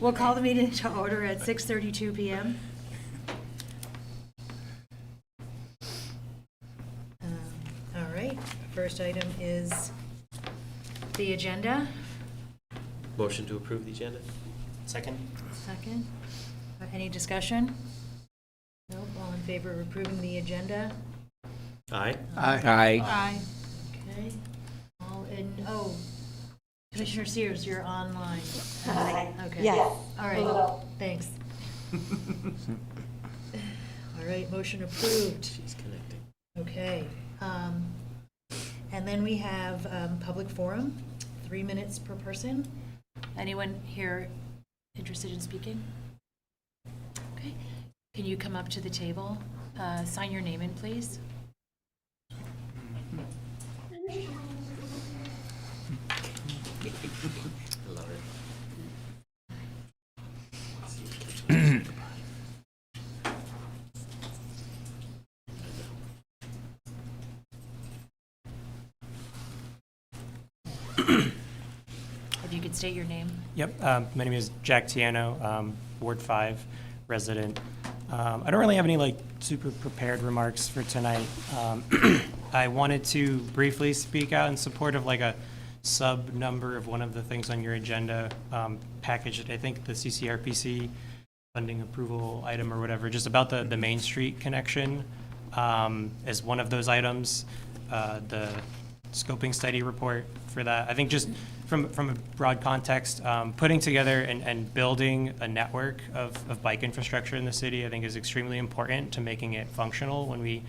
We'll call the meeting to order at 6:32 p.m. All right, first item is the agenda. Motion to approve the agenda? Second? Second. Any discussion? Nope, all in favor of approving the agenda? Aye. Aye. Aye. Okay. All in, oh, Commissioner Sears, you're online. Hi. Okay. Yes. All right, Hello. thanks. All right, motion approved. She's connecting. Okay. And then we have public forum, 3 minutes per person. Anyone here interested in speaking? Okay. Can you come up to the table? Sign your name in, please. I love it. If you could state your name. Yep, my name is Jack Tiano, Ward 5 resident. I don't really have any like super prepared remarks for tonight. I wanted to briefly speak out in support of like a sub number of one of the things on your agenda package. I think the CCRPC funding approval item or whatever, just about the Main Street connection as one of those items. The scoping study report for that. I think just from a broad context, putting together and building a network of bike infrastructure in the city, I think is extremely important to making it functional. When we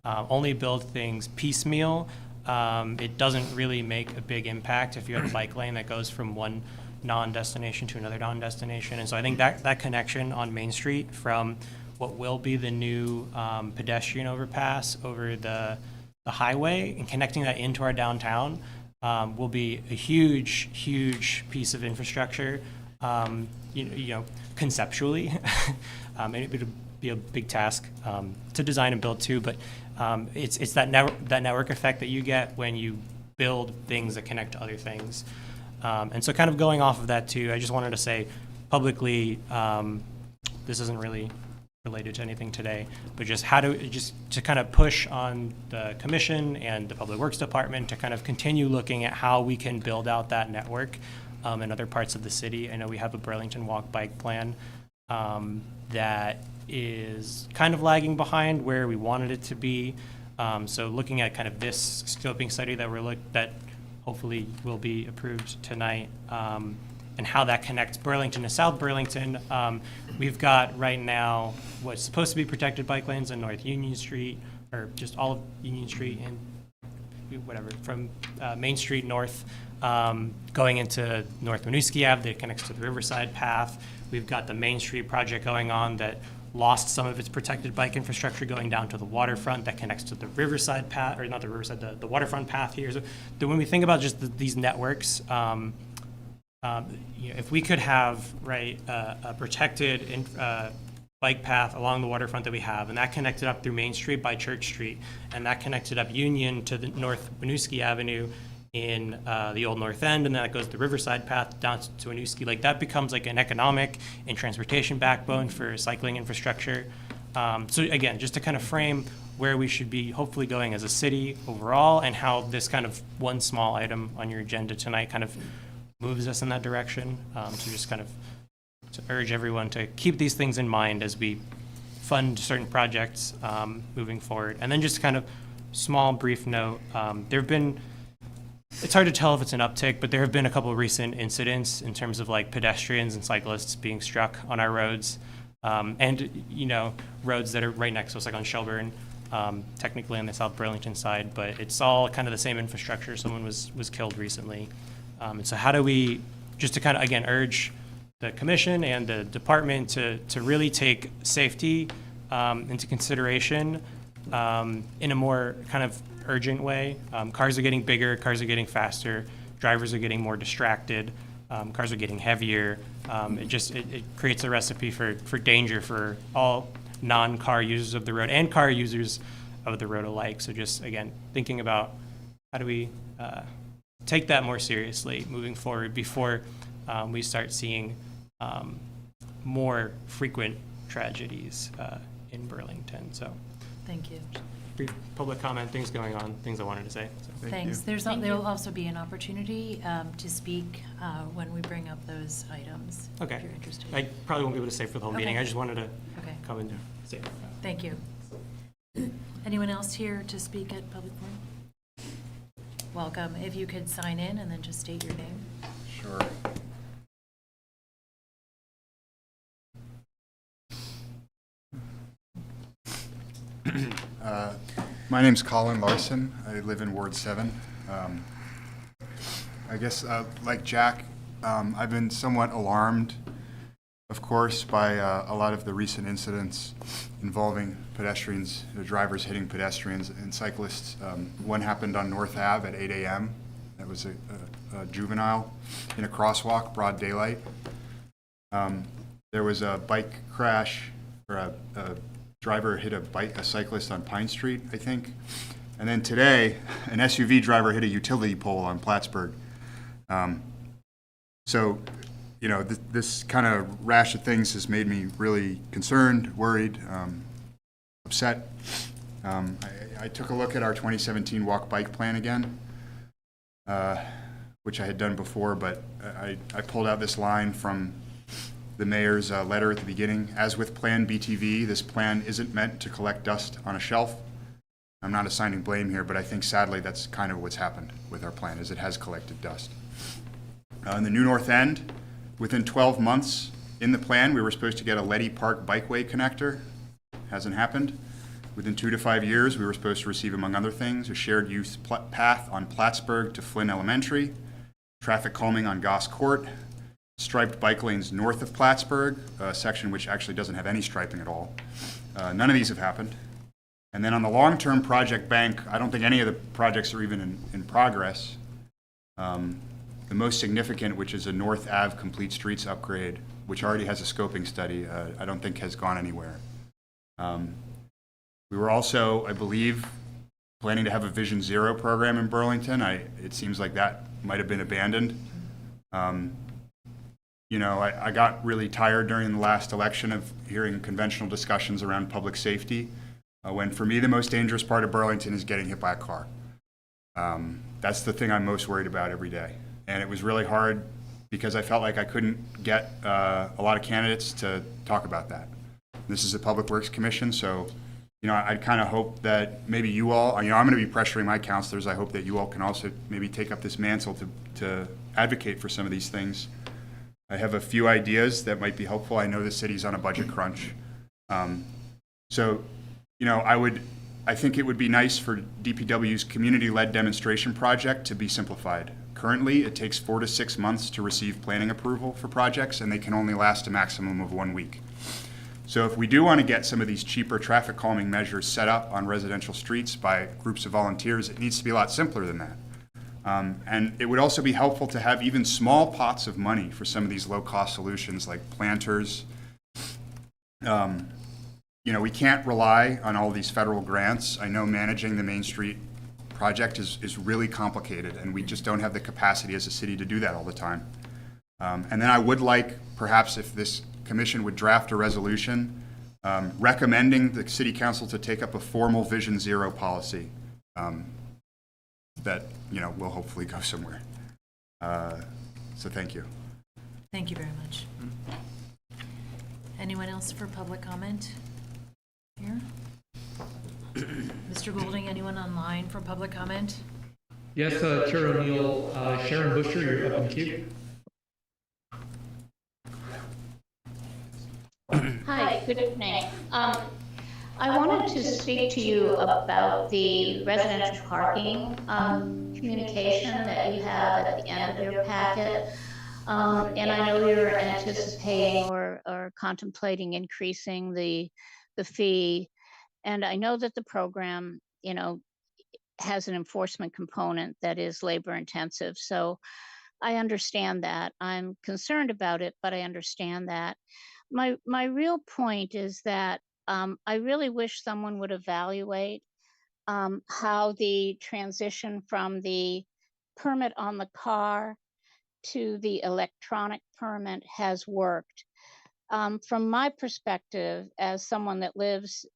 only build things piecemeal, it doesn't really make a big impact if you have a bike lane that goes from one non-destination to another non-destination. And so I think that connection on Main Street from what will be the new pedestrian overpass over the highway and connecting that into our downtown will be a huge, huge piece of infrastructure. You know, conceptually, it'll be a big task to design and build too. But it's that network effect that you get when you build things that connect to other things. And so, kind of going off of that too, I just wanted to say publicly, this isn't really related to anything today, but just to kind of push on the commission and the Public Works Department to kind of continue looking at how we can build out that network in other parts of the city. I know we have a Burlington walk bike plan that is kind of lagging behind where we wanted it to be. So looking at kind of this scoping study that hopefully will be approved tonight, and how that connects Burlington to South Burlington. We've got right now what's supposed to be protected bike lanes on North Union Street, or just all of Union Street and whatever, from Main Street north going into North Winooski Ave that connects to the Riverside Path. We've got the Main Street project going on that lost some of its protected bike infrastructure going down to the waterfront that connects to the Riverside Path, or not the Riverside, the waterfront path here. So when we think about just these networks, you know, if we could have a protected bike path along the waterfront that we have, and that connected up through Main Street by Church Street, and that connected up Union to the North Winooski Avenue in the old North End, and then that goes the Riverside Path down to Winooski, like that becomes like an economic and transportation backbone for cycling infrastructure. So again, just to kind of frame where we should be hopefully going as a city overall, and how this kind of one small item on your agenda tonight kind of moves us in that direction. So just kind of to urge everyone to keep these things in mind as we fund certain projects moving forward. And then just kind of small brief note, there have been, it's hard to tell if it's an uptick, but there have been a couple of recent incidents in terms of like pedestrians and cyclists being struck on our roads, and you know, roads that are right next to us, like on Shelburne, technically on the South Burlington side, but it's all kind of the same infrastructure. Someone was killed recently. And so how do we, just to kind of, again, urge the commission and the department to really take safety into consideration in a more kind of urgent way. Cars are getting bigger, cars are getting faster, drivers are getting more distracted, cars are getting heavier. It creates a recipe for danger for all non-car users of the road and car users of the road alike. So just, again, thinking about how do we take that more seriously moving forward before we start seeing more frequent tragedies in Burlington. So Thank you. brief public comment, things going on, things I wanted to say. So. Thanks. There'll also be an opportunity to speak when we bring up those items. Okay. If you're interested. I probably won't be able to stay for the whole meeting. Okay. I just wanted to Okay. come and say. Thank you. Anyone else here to speak at public forum? Welcome. If you could sign in and then just state your name. Sure. My name's Colin Larson. I live in Ward 7. I guess, like Jack, I've been somewhat alarmed, of course, by a lot of the recent incidents involving pedestrians, drivers hitting pedestrians and cyclists. One happened on North Ave at 8 a.m. That was a juvenile in a crosswalk, broad daylight. There was a bike crash, or a driver hit a cyclist on Pine Street, I think. And then today, an SUV driver hit a utility pole on Plattsburgh. So, you know, this kind of rash of things has made me really concerned, worried, upset. I took a look at our 2017 walk-bike plan again, which I had done before, but I pulled out this line from the mayor's letter at the beginning. As with Plan BTV, this plan isn't meant to collect dust on a shelf. I'm not assigning blame here, but I think sadly that's kind of what's happened with our plan, is it has collected dust. In the New North End, within 12 months in the plan, we were supposed to get a Letty Park bikeway connector. Hasn't happened. Within 2 to 5 years, we were supposed to receive, among other things, a shared use path on Plattsburgh to Flynn Elementary, traffic calming on Goss Court, striped bike lanes north of Plattsburgh, a section which actually doesn't have any striping at all. None of these have happened. And then on the long-term project bank, I don't think any of the projects are even in progress. The most significant, which is a North Ave Complete Streets upgrade, which already has a scoping study, I don't think has gone anywhere. We were also, I believe, planning to have a Vision Zero program in Burlington. It seems like that might have been abandoned. You know, I got really tired during the last election of hearing conventional discussions around public safety, when for me the most dangerous part of Burlington is getting hit by a car. That's the thing I'm most worried about every day. And it was really hard because I felt like I couldn't get a lot of candidates to talk about that. This is a Public Works Commission, so you know, I'd kind of hope that maybe you all, you know, I'm going to be pressuring my counselors. I hope that you all can also maybe take up this mantle to advocate for some of these things. I have a few ideas that might be helpful. I know the city's on a budget crunch. So, you know, I think it would be nice for DPW's community-led demonstration project to be simplified. Currently, it takes 4 to 6 months to receive planning approval for projects, and they can only last a maximum of 1 week. So if we do want to get some of these cheaper traffic calming measures set up on residential streets by groups of volunteers, it needs to be a lot simpler than that. And it would also be helpful to have even small pots of money for some of these low-cost solutions like planters. You know, we can't rely on all these federal grants. I know managing the Main Street project is really complicated, and we just don't have the capacity as a city to do that all the time. And then I would like, perhaps if this commission would draft a resolution recommending the city council to take up a formal Vision Zero policy that, you know, will hopefully go somewhere. So thank you. Thank you very much. Anyone else for public comment here? Mr. Goulding, anyone online for public comment? Yes, Chair O'Neill, Sharon Busher, you're up in queue. Hi, good evening. I wanted to speak to you about the residential parking communication that you have at the end of your packet. And I know you're anticipating or contemplating increasing the fee. And I know that the program, you know, has an enforcement component that is labor intensive. So I understand that. I'm concerned about it, but I understand that. My real point is that I really wish someone would evaluate how the transition from the permit on the car to the electronic permit has worked. From my perspective, as someone that lives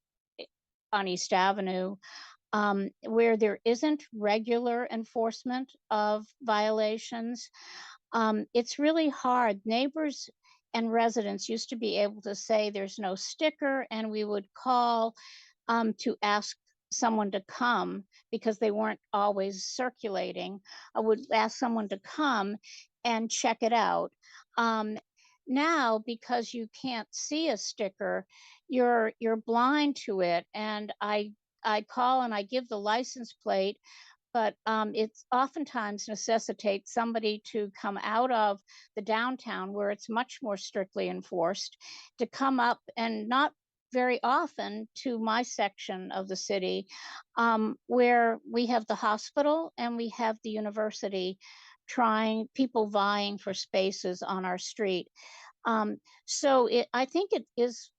on East Avenue, where there isn't regular enforcement of violations, it's really hard. Neighbors and residents used to be able to say there's no sticker, and we would call to ask someone to come because they weren't always circulating. I would ask someone to come and check it out. Now, because you can't see a sticker, you're blind to it, and I call and I give the license plate, but it's oftentimes necessitates somebody to come out of the downtown where it's much more strictly enforced to come up, and not very often, to my section of the city, where we have the hospital and we have the university people vying for spaces on our street. So I think it is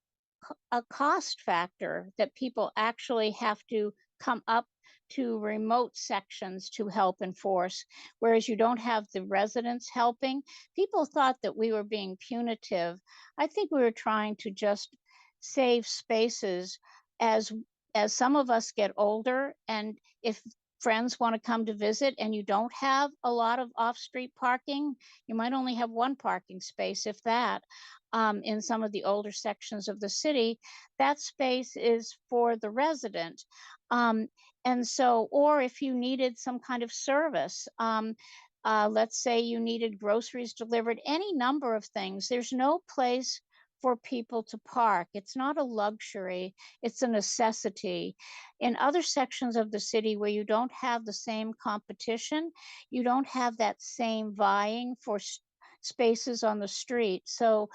a cost factor that people actually have to come up to remote sections to help enforce, whereas you don't have the residents helping. People thought that we were being punitive. I think we were trying to just save spaces as some of us get older, and if friends want to come to visit and you don't have a lot of off-street parking, you might only have one parking space, if that. In some of the older sections of the city, that space is for the resident. And so, or if you needed some kind of service, let's say you needed groceries delivered, any number of things, there's no place for people to park. It's not a luxury, it's a necessity. In other sections of the city where you don't have the same competition, you don't have that same vying for spaces on the street. So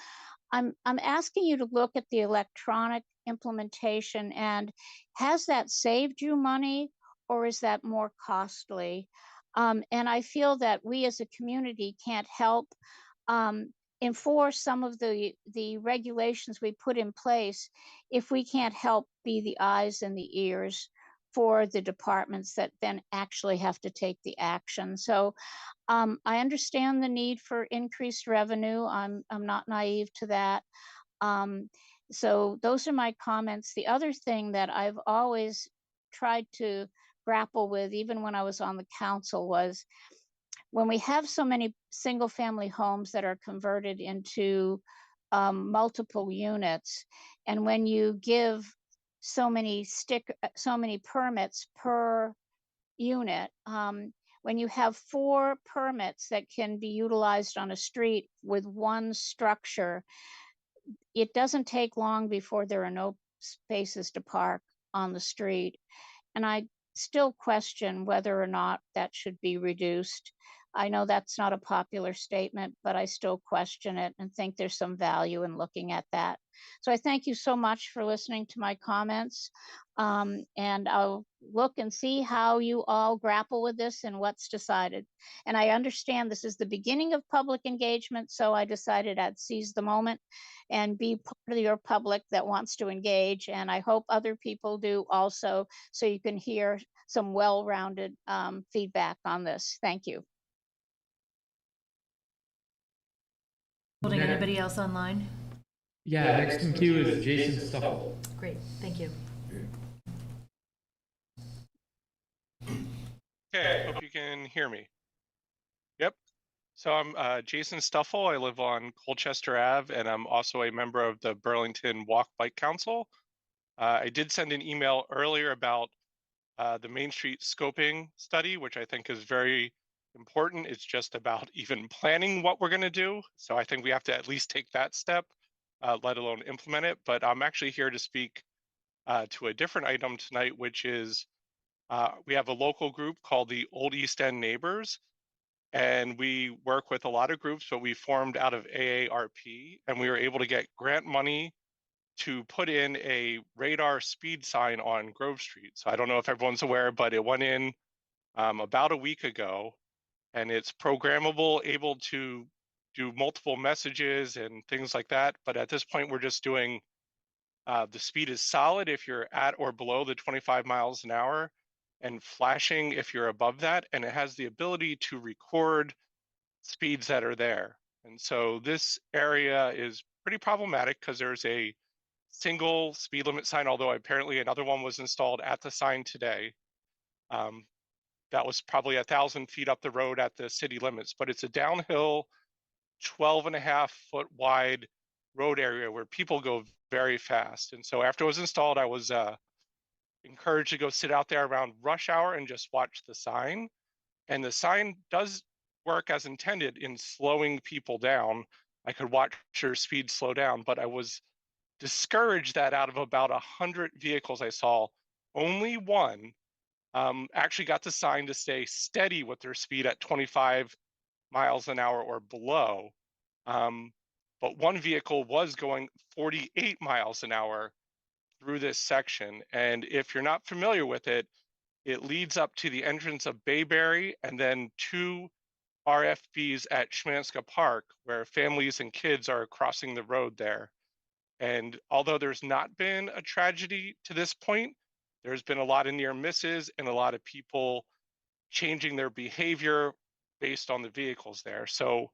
I'm asking you to look at the electronic implementation, and has that saved you money, or is that more costly? And I feel that we as a community can't help enforce some of the regulations we put in place if we can't help be the eyes and the ears for the departments that then actually have to take the action. So I understand the need for increased revenue. I'm not naive to that. So those are my comments. The other thing that I've always tried to grapple with, even when I was on the council, was when we have so many single family homes that are converted into multiple units, and when you give so many permits per unit, when you have 4 permits that can be utilized on a street with one structure, it doesn't take long before there are no spaces to park on the street. And I still question whether or not that should be reduced. I know that's not a popular statement, but I still question it and think there's some value in looking at that. So I thank you so much for listening to my comments. And I'll look and see how you all grapple with this and what's decided. And I understand this is the beginning of public engagement, so I decided I'd seize the moment and be part of your public that wants to engage. And I hope other people do also, so you can hear some well-rounded feedback on this. Thank you. Holding anybody else online? Yeah, next in queue is Jason Stuffle. Great, thank you. Okay, hope you can hear me. Yep. So I'm Jason Stuffle. I live on Colchester Ave, and I'm also a member of the Burlington Walk Bike Council. I did send an email earlier about the Main Street scoping study, which I think is very important. It's just about even planning what we're going to do. So I think we have to at least take that step, let alone implement it. But I'm actually here to speak to a different item tonight, which is we have a local group called the Old East End Neighbors, and we work with a lot of groups, but we formed out of AARP, and we were able to get grant money to put in a radar speed sign on Grove Street. So I don't know if everyone's aware, but it went in about a week ago, and it's programmable, able to do multiple messages and things like that. But at this point, we're just doing the speed is solid if you're at or below the 25 miles an hour, and flashing if you're above that. And it has the ability to record speeds that are there. And so this area is pretty problematic because there's a single speed limit sign, although apparently another one was installed at the sign today. That was probably 1,000 feet up the road at the city limits, but it's a downhill 12.5-foot wide road area where people go very fast. And so after it was installed, I was encouraged to go sit out there around rush hour and just watch the sign. And the sign does work as intended in slowing people down. I could watch their speed slow down, but I was discouraged that out of about 100 vehicles I saw, only one actually got the sign to stay steady with their speed at 25 miles an hour or below. But one vehicle was going 48 miles an hour through this section. And if you're not familiar with it, it leads up to the entrance of Bayberry and then 2 RFBs at Schmanska Park, where families and kids are crossing the road there. And although there's not been a tragedy to this point, there's been a lot of near misses and a lot of people changing their behavior based on the vehicles there. So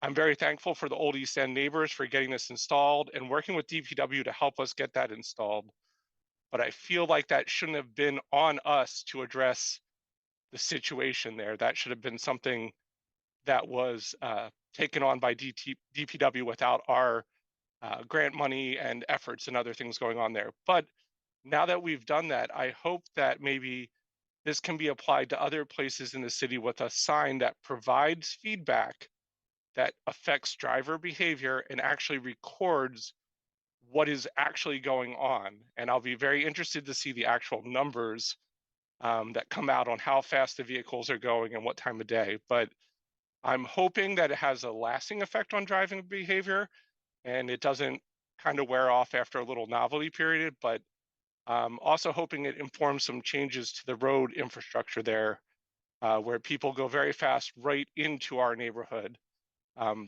I'm very thankful for the Old East End neighbors for getting this installed and working with DPW to help us get that installed. But I feel like that shouldn't have been on us to address the situation there. That should have been something that was taken on by DPW without our grant money and efforts and other things going on there. But now that we've done that, I hope that maybe this can be applied to other places in the city with a sign that provides feedback that affects driver behavior and actually records what is actually going on. And I'll be very interested to see the actual numbers that come out on how fast the vehicles are going and what time of day. But I'm hoping that it has a lasting effect on driving behavior and it doesn't kind of wear off after a little novelty period, but also hoping it informs some changes to the road infrastructure there where people go very fast right into our neighborhood.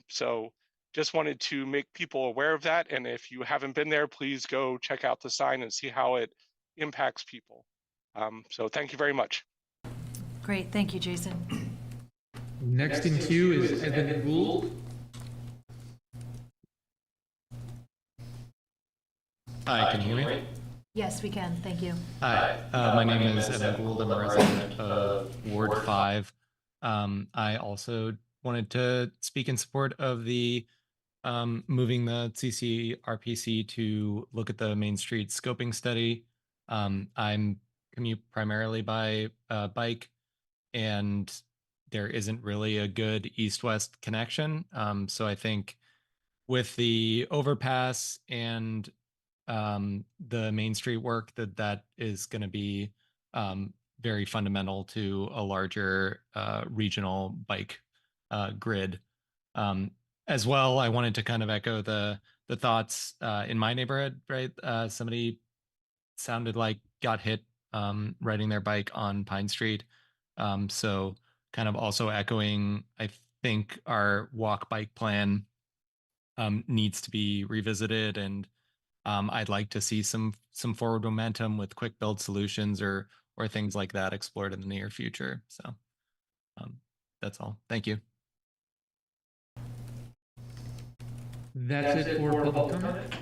So just wanted to make people aware of that. And if you haven't been there, please go check out the sign and see how it impacts people. So thank you very much. Great, thank you, Jason. Next in queue is Evan Gould. Hi, can you hear me? Yes, we can, thank you. Hi, my name is Evan Gould. I'm a resident of Ward 5. I also wanted to speak in support of the moving the CCRPC to look at the Main Street scoping study. I'm commute primarily by bike, and there isn't really a good east-west connection. So I think with the overpass and the Main Street work, that is going to be very fundamental to a larger regional bike grid. As well, I wanted to kind of echo the thoughts in my neighborhood, right? Somebody sounded like got hit riding their bike on Pine Street. So kind of also echoing, I think our walk bike plan needs to be revisited, and I'd like to see some forward momentum with quick build solutions or things like that explored in the near future. So that's all. Thank you. That's it for public comment.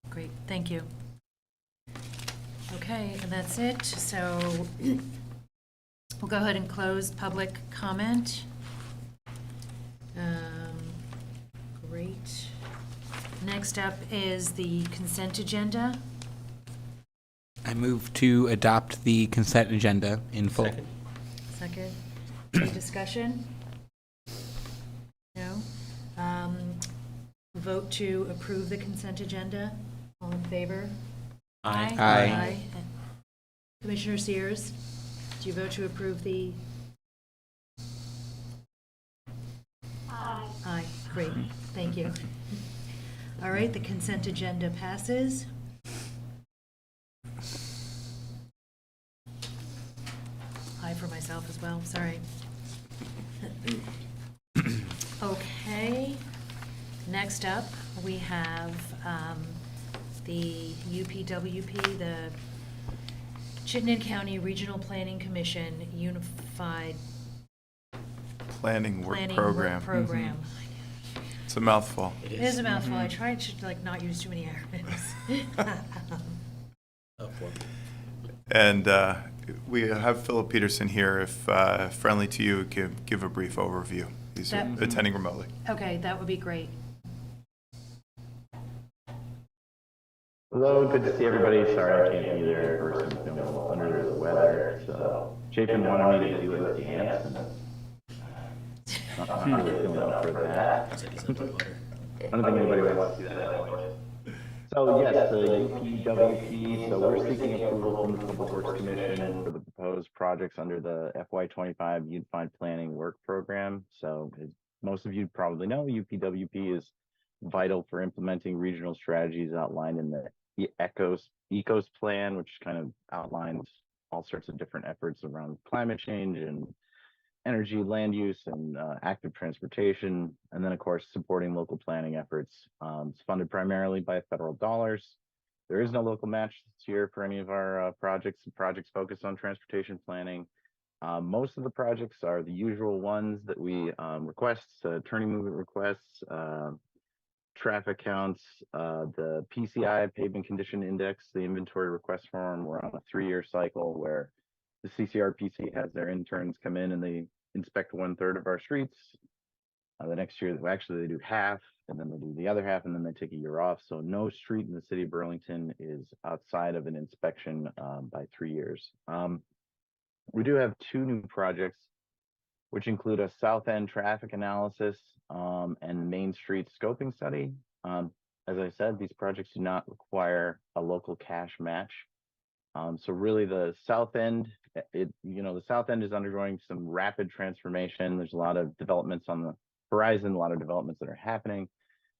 Great, thank you. Okay, and that's it. So we'll go ahead and close public comment. Great. Next up is the consent agenda. I move to adopt the consent agenda in full. Second. Any discussion? No? Vote to approve the consent agenda. All in favor? Aye. Aye. Commissioner Sears, do you vote to approve the? Aye, great, thank you. All right, the consent agenda passes. Aye for myself as well, sorry. Okay, next up, we have the UPWP, the Chittenden County Regional Planning Commission Unified Planning Work Planning Program. Work Program. It's a mouthful. It is a mouthful. I tried to like not use too many acronyms. Oh, well. And we have Philip Peterson here, if friendly to you, give a brief overview. He's attending remotely. Okay, that would be great. Hello, good to see everybody. Sorry I can't be there in person. I'm feeling a little under the weather. So Chapin wanted me to do a dance, and not really feeling up for that. Looks like he's underwater. I don't think anybody wants to see that anyway. So yes, the UPWP, so we're seeking approval from the Public Works Commission for the proposed projects under the FY25 Unified Planning Work Program. So as most of you probably know, UPWP is vital for implementing regional strategies outlined in the ECOS plan, which kind of outlines all sorts of different efforts around climate change and energy, land use, and active transportation. And then, of course, supporting local planning efforts. It's funded primarily by federal dollars. There is no local match this year for any of our projects. Projects focused on transportation planning. Most of the projects are the usual ones that we request, turning movement requests, traffic counts, the PCI, pavement condition index, the inventory request form. We're on a 3-year cycle where the CCRPC has their interns come in and they inspect 1/3 of our streets. The next year, actually, they do half, and then they do the other half, and then they take a year off. So no street in the city of Burlington is outside of an inspection by 3 years. We do have 2 new projects, which include a South End traffic analysis and Main Street scoping study. As I said, these projects do not require a local cash match. So really the South End, the South End is undergoing some rapid transformation. There's a lot of developments on the horizon, a lot of developments that are happening.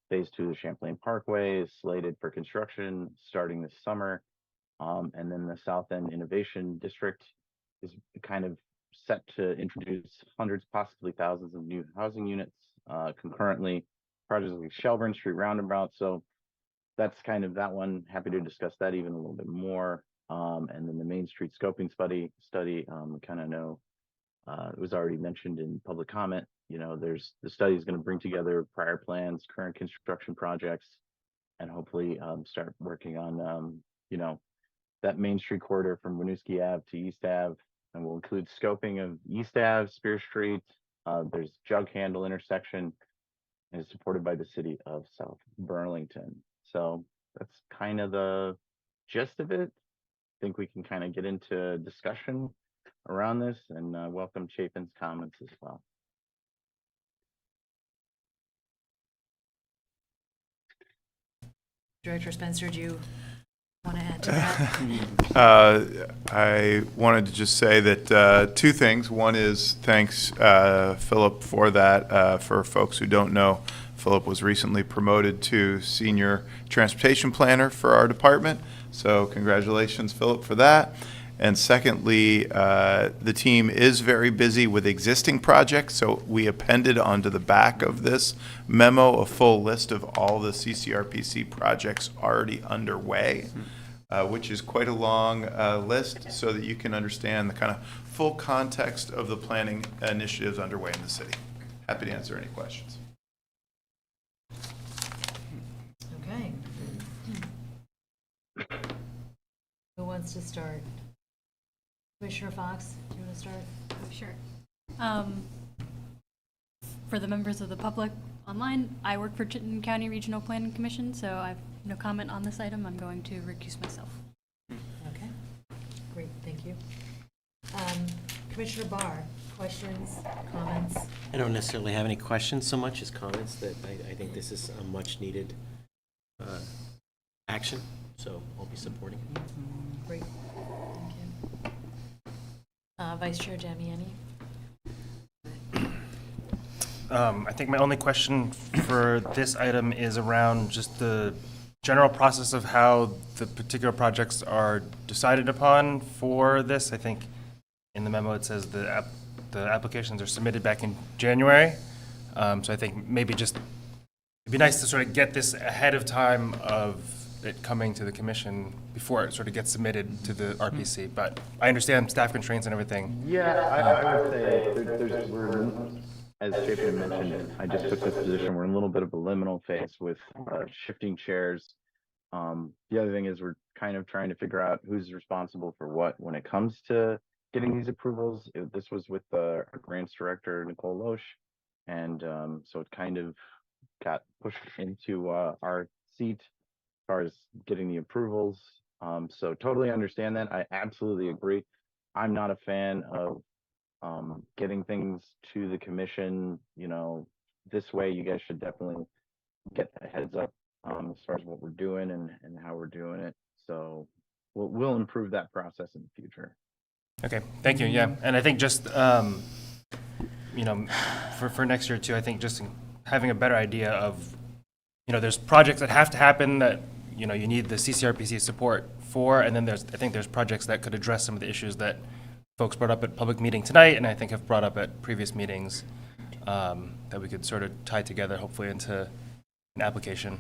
Phase 2 of Champlain Parkway is slated for construction starting this summer. And then the South End Innovation District is kind of set to introduce hundreds, possibly thousands of new housing units concurrently. Projects like Shelburne Street Roundabout. So that's kind of that one. Happy to discuss that even a little bit more. And then the Main Street scoping study, we kind of know it was already mentioned in public comment. The study is going to bring together prior plans, current construction projects, and hopefully start working on that Main Street corridor from Winooski Ave to East Ave, and we'll include scoping of East Ave, Spear Street. There's Jug Handle intersection, and is supported by the city of South Burlington. So that's kind of the gist of it. I think we can kind of get into discussion around this, and welcome Chapin's comments as well. Director Spencer, do you want to add to that? I wanted to just say that 2 things. One is thanks, Philip, for that. For folks who don't know, Philip was recently promoted to Senior Transportation Planner for our department. So congratulations, Philip, for that. And secondly, the team is very busy with existing projects. So we appended onto the back of this memo a full list of all the CCRPC projects already underway, which is quite a long list, so that you can understand the kind of full context of the planning initiatives underway in the city. Happy to answer any questions. Okay. Who wants to start? Commissioner Fox, do you want to start? Oh, sure. For the members of the public online, I work for Chittenden County Regional Planning Commission, so I have no comment on this item. I'm going to recuse myself. Okay, great, thank you. Commissioner Barr, questions, comments? I don't necessarily have any questions so much as comments that I think this is a much needed action, so I'll be supporting. Great, thank you. Vice Chair Damiani? I think my only question for this item is around just the general process of how the particular projects are decided upon for this. I think in the memo it says the applications are submitted back in January. So I think maybe just it'd be nice to sort of get this ahead of time of it coming to the commission before it sort of gets submitted to the RPC. But I understand staff constraints and everything. Yeah, I would say as Chapin mentioned, I just took this position. We're in a little bit of a liminal phase with shifting chairs. The other thing is we're kind of trying to figure out who's responsible for what when it comes to getting these approvals. This was with our grants director, Nicole Loesch, and so it kind of got pushed into our seat as far as getting the approvals. So totally understand that. I absolutely agree. I'm not a fan of getting things to the commission, this way. You guys should definitely get a heads up as far as what we're doing and how we're doing it. So we'll improve that process in the future. Okay, thank you. Yeah, and I think just for next year too, I think just having a better idea of, there's projects that have to happen that you need the CCRPC support for, and then I think there's projects that could address some of the issues that folks brought up at public meeting tonight, and I think have brought up at previous meetings, that we could sort of tie together, hopefully, into an application.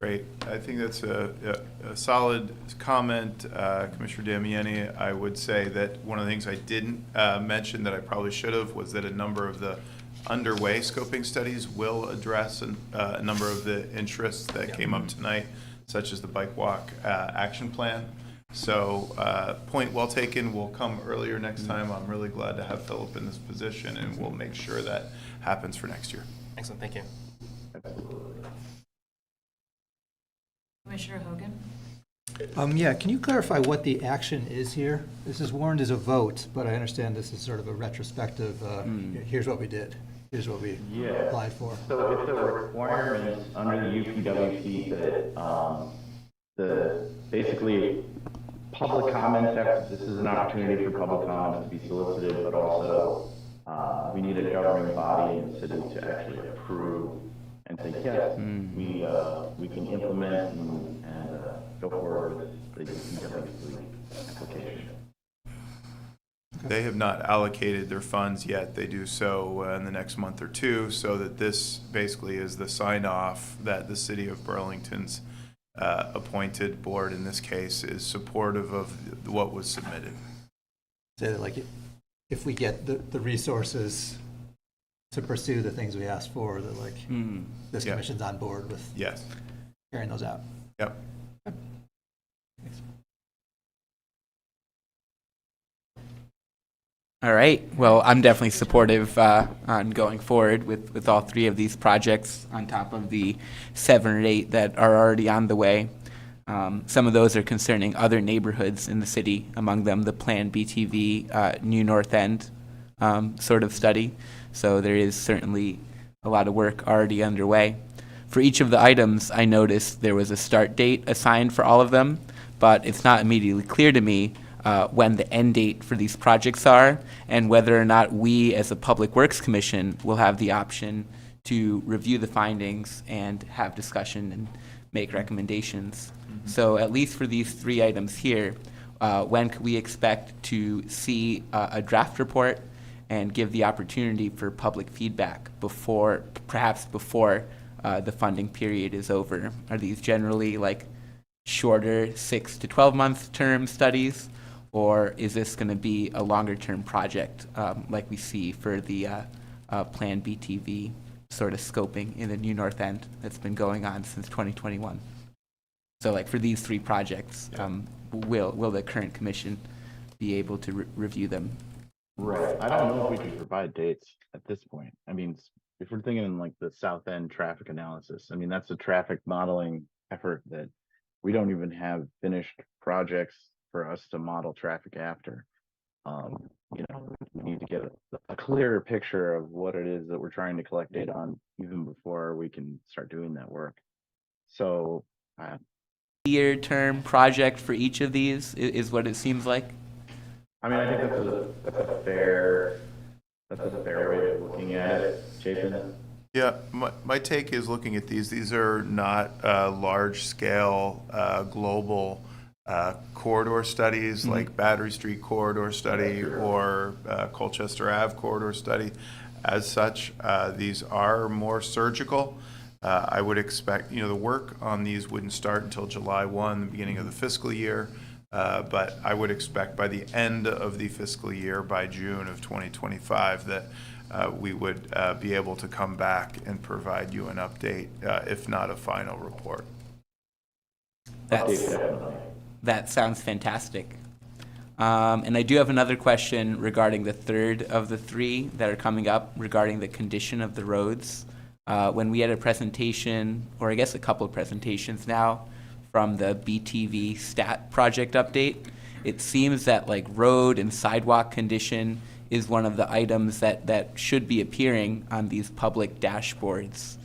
Great. I think that's a solid comment, Commissioner Damiani. I would say that one of the things I didn't mention that I probably should have was that a number of the underway scoping studies will address a number of the interests that came up tonight, such as the bike walk action plan. So point well taken. We'll come earlier next time. I'm really glad to have Philip in this position, and we'll make sure that happens for next year. Excellent. Thank you. Commissioner Hogan? Yeah, can you clarify what the action is here? This is warned as a vote, but I understand this is sort of a retrospective, here's what we did, here's what we applied for. So it's a requirement under the UPWP that basically public comments this is an opportunity for public comments to be solicited, but also we need a governing body in the city to actually approve and say, yes, we can implement and go forward with the UPWP application. They have not allocated their funds yet. They do so in the next month or two, so that this basically is the sign-off that the city of Burlington's appointed board, in this case, is supportive of what was submitted. Say that, like, if we get the resources to pursue the things we asked for, that this commission's on board with carrying those out. Yep. All right. Well, I'm definitely supportive on going forward with all three of these projects on top of the 7 or 8 that are already on the way. Some of those are concerning other neighborhoods in the city, among them the Plan BTV New North End sort of study. So there is certainly a lot of work already underway. For each of the items, I noticed there was a start date assigned for all of them, but it's not immediately clear to me when the end date for these projects are, and whether or not we as a Public Works Commission will have the option to review the findings and have discussion and make recommendations. So at least for these 3 items here, when could we expect to see a draft report and give the opportunity for public feedback perhaps before the funding period is over? Are these generally like shorter 6 to 12 month term studies, or is this going to be a longer term project like we see for the Plan BTV sort of scoping in the New North End that's been going on since 2021? So like for these 3 projects, will the current commission be able to review them? Right. I don't know if we can provide dates at this point. I mean, if we're thinking in like the South End traffic analysis, I mean, that's a traffic modeling effort that we don't even have finished projects for us to model traffic after. We need to get a clearer picture of what it is that we're trying to collect data on even before we can start doing that work. So, year-term project for each of these is what it seems like. I mean, I think that's a fair way of looking at it, Chapin. Yeah, my take is looking at these are not large-scale global corridor studies like Battery Street corridor study or Colchester Ave corridor study. As such, these are more surgical. I would expect, the work on these wouldn't start until July 1, the beginning of the fiscal year. But I would expect by the end of the fiscal year, by June of 2025, that we would be able to come back and provide you an update, if not a final report. That sounds fantastic. And I do have another question regarding the third of the three that are coming up regarding the condition of the roads. When we had a presentation, or I guess a couple of presentations now, from the BTV stat project update, it seems that like road and sidewalk condition is one of the items that should be appearing on these public dashboards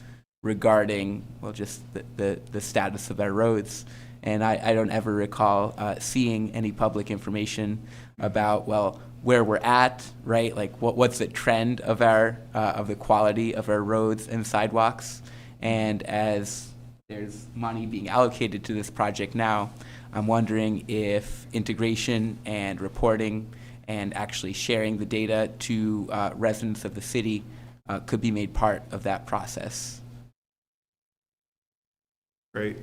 regarding, well, just the status of our roads. And I don't ever recall seeing any public information about, well, where we're at, right? Like what's the trend of our of the quality of our roads and sidewalks. And as there's money being allocated to this project now, I'm wondering if integration and reporting and actually sharing the data to residents of the city could be made part of that process. Great.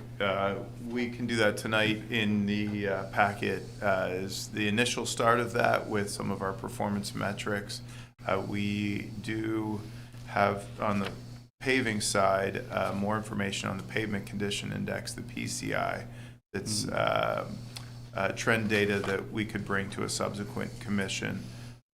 We can do that tonight in the packet as the initial start of that with some of our performance metrics. We do have on the paving side more information on the pavement condition index, the PCI. It's trend data that we could bring to a subsequent commission.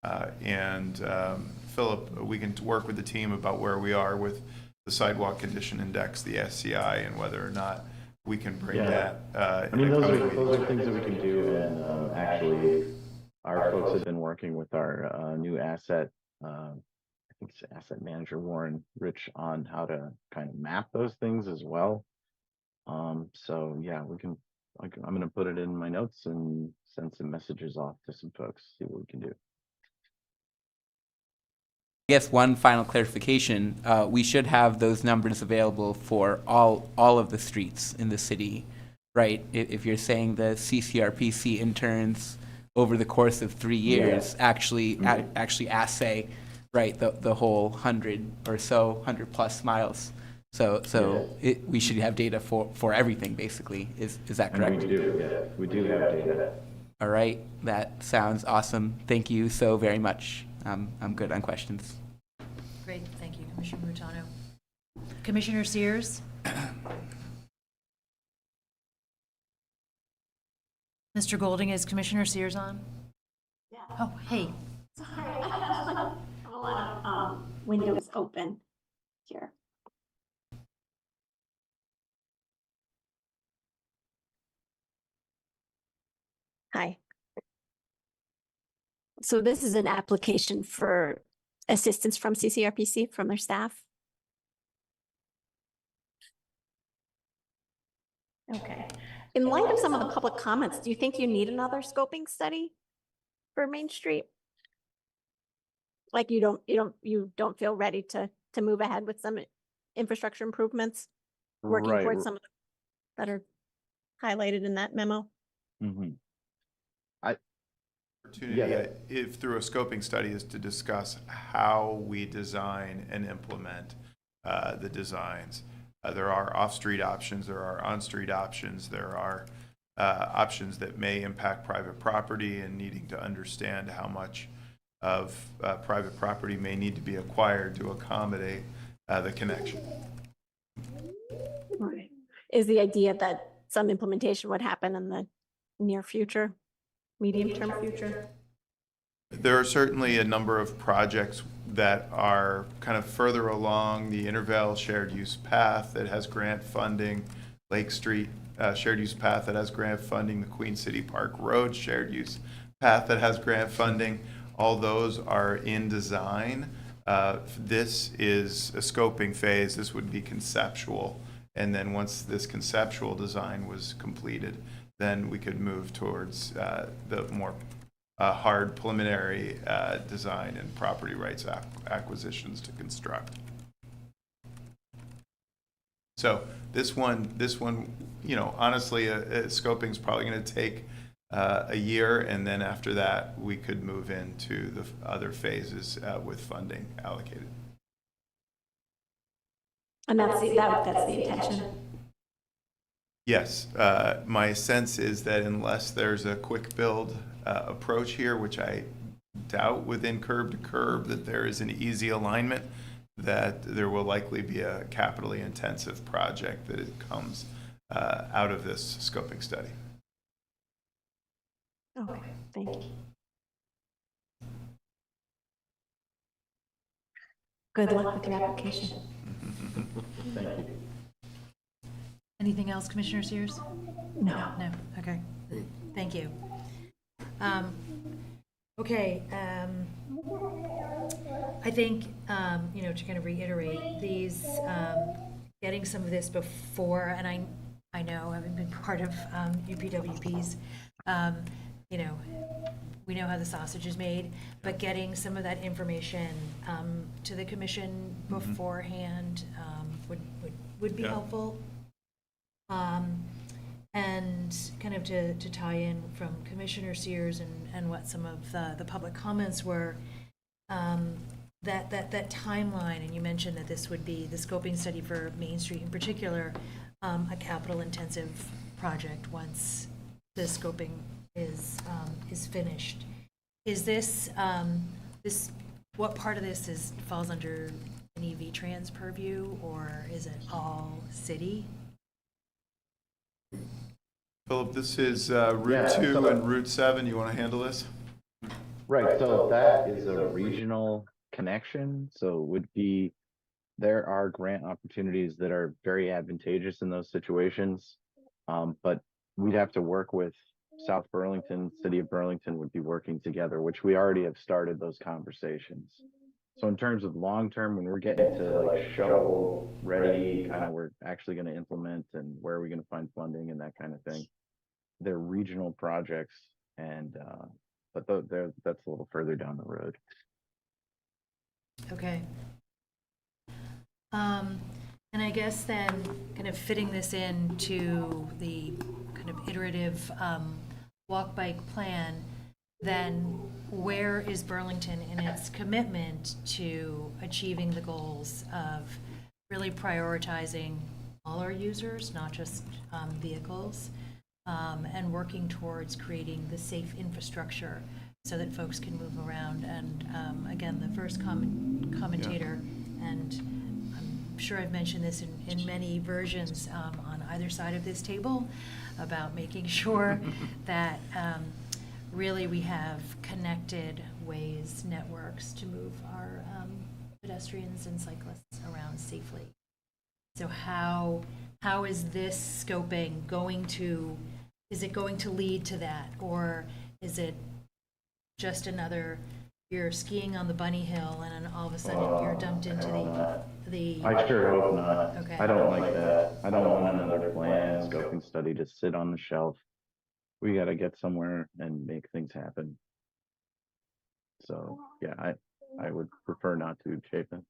Philip, we can work with the team about where we are with the sidewalk condition index, the SCI, and whether or not we can bring that. I mean, those are things that we can do. And actually, our folks have been working with our new asset, I think it's asset manager Warren Rich, on how to kind of map those things as well. So yeah, we can. I'm going to put it in my notes and send some messages off to some folks, see what we can do. I guess one final clarification, we should have those numbers available for all of the streets in the city, right? If you're saying the CCRPC interns over the course of 3 years actually assay, right, the whole 100 or so, 100 plus miles. So we should have data for everything, basically. Is that correct? And we do, yeah. We do have data. All right, that sounds awesome. Thank you so very much. I'm good on questions. Great, thank you, Commissioner Rutano. Commissioner Sears? Mr. Golding, is Commissioner Sears on? Yeah. Oh, hey. Sorry, I have a lot of windows open here. Hi. So this is an application for assistance from CCRPC, from their staff? Okay. In light of some of the public comments, do you think you need another scoping study for Main Street? Like you don't feel ready to move ahead with some infrastructure improvements, working Right. towards some of the that are highlighted in that memo? Mm-hmm. Opportunity, if through a scoping study, is to discuss how we design and implement the designs. There are off-street options, there are on-street options, there are options that may impact private property, and needing to understand how much of private property may need to be acquired to accommodate the connection. Right. Is the idea that some implementation would happen in the near future, medium-term future? There are certainly a number of projects that are kind of further along the Intervale shared use path that has grant funding, Lake Street shared use path that has grant funding, the Queen City Park Road shared use path that has grant funding. All those are in design. This is a scoping phase. This would be conceptual. And then once this conceptual design was completed, then we could move towards the more hard preliminary design and property rights acquisitions to construct. So this one, you know, honestly, scoping is probably going to take a year, and then after that, we could move into the other phases with funding allocated. And that's the intention. Yes, my sense is that unless there's a quick build approach here, which I doubt within curb to curb that there is an easy alignment, that there will likely be a capitally intensive project that it comes out of this scoping study. Okay, thank you. Good luck with your application. Thank you. Anything else, Commissioner Sears? No. No, okay, thank you. Okay, I think, to kind of reiterate, these, getting some of this before, and I know, having been part of UPWPs, we know how the sausage is made, but getting some of that information to the commission beforehand would be Yeah. helpful. And kind of to tie in from Commissioner Sears and what some of the public comments were, that timeline, and you mentioned that this would be the scoping study for Main Street in particular, a capital intensive project once the scoping is finished. Is this, what part of this falls under an V-Trans purview, or is it all city? Philip, this is Route Yeah, 2 so- and Route 7. You want to handle this? Right, so that is a regional connection, so it would be, there are grant opportunities that are very advantageous in those situations. But we'd have to work with South Burlington, City of Burlington would be working together, which we already have started those conversations. So in terms of long-term, when we're getting to like shovel ready, kind of we're actually going to implement and where are we going to find funding and that kind of thing. They're regional projects, and but that's a little further down the road. Okay. And I guess then kind of fitting this into the kind of iterative walk-bike plan, then where is Burlington in its commitment to achieving the goals of really prioritizing all our users, not just vehicles, and working towards creating the safe infrastructure so that folks can move around? And again, the first commentator, and I'm sure I've mentioned this in many versions on either side of this table, about making sure that really we have connected ways, networks to move our pedestrians and cyclists around safely. So how is this scoping going to, is it going to lead to that? Or is it just another, you're skiing on the bunny hill and then all of a sudden you're dumped into the I sure hope not. Okay. I don't like that. I don't want another plan, scoping study to sit on the shelf. We got to get somewhere and make things happen. So yeah, I would prefer not to, Chapin.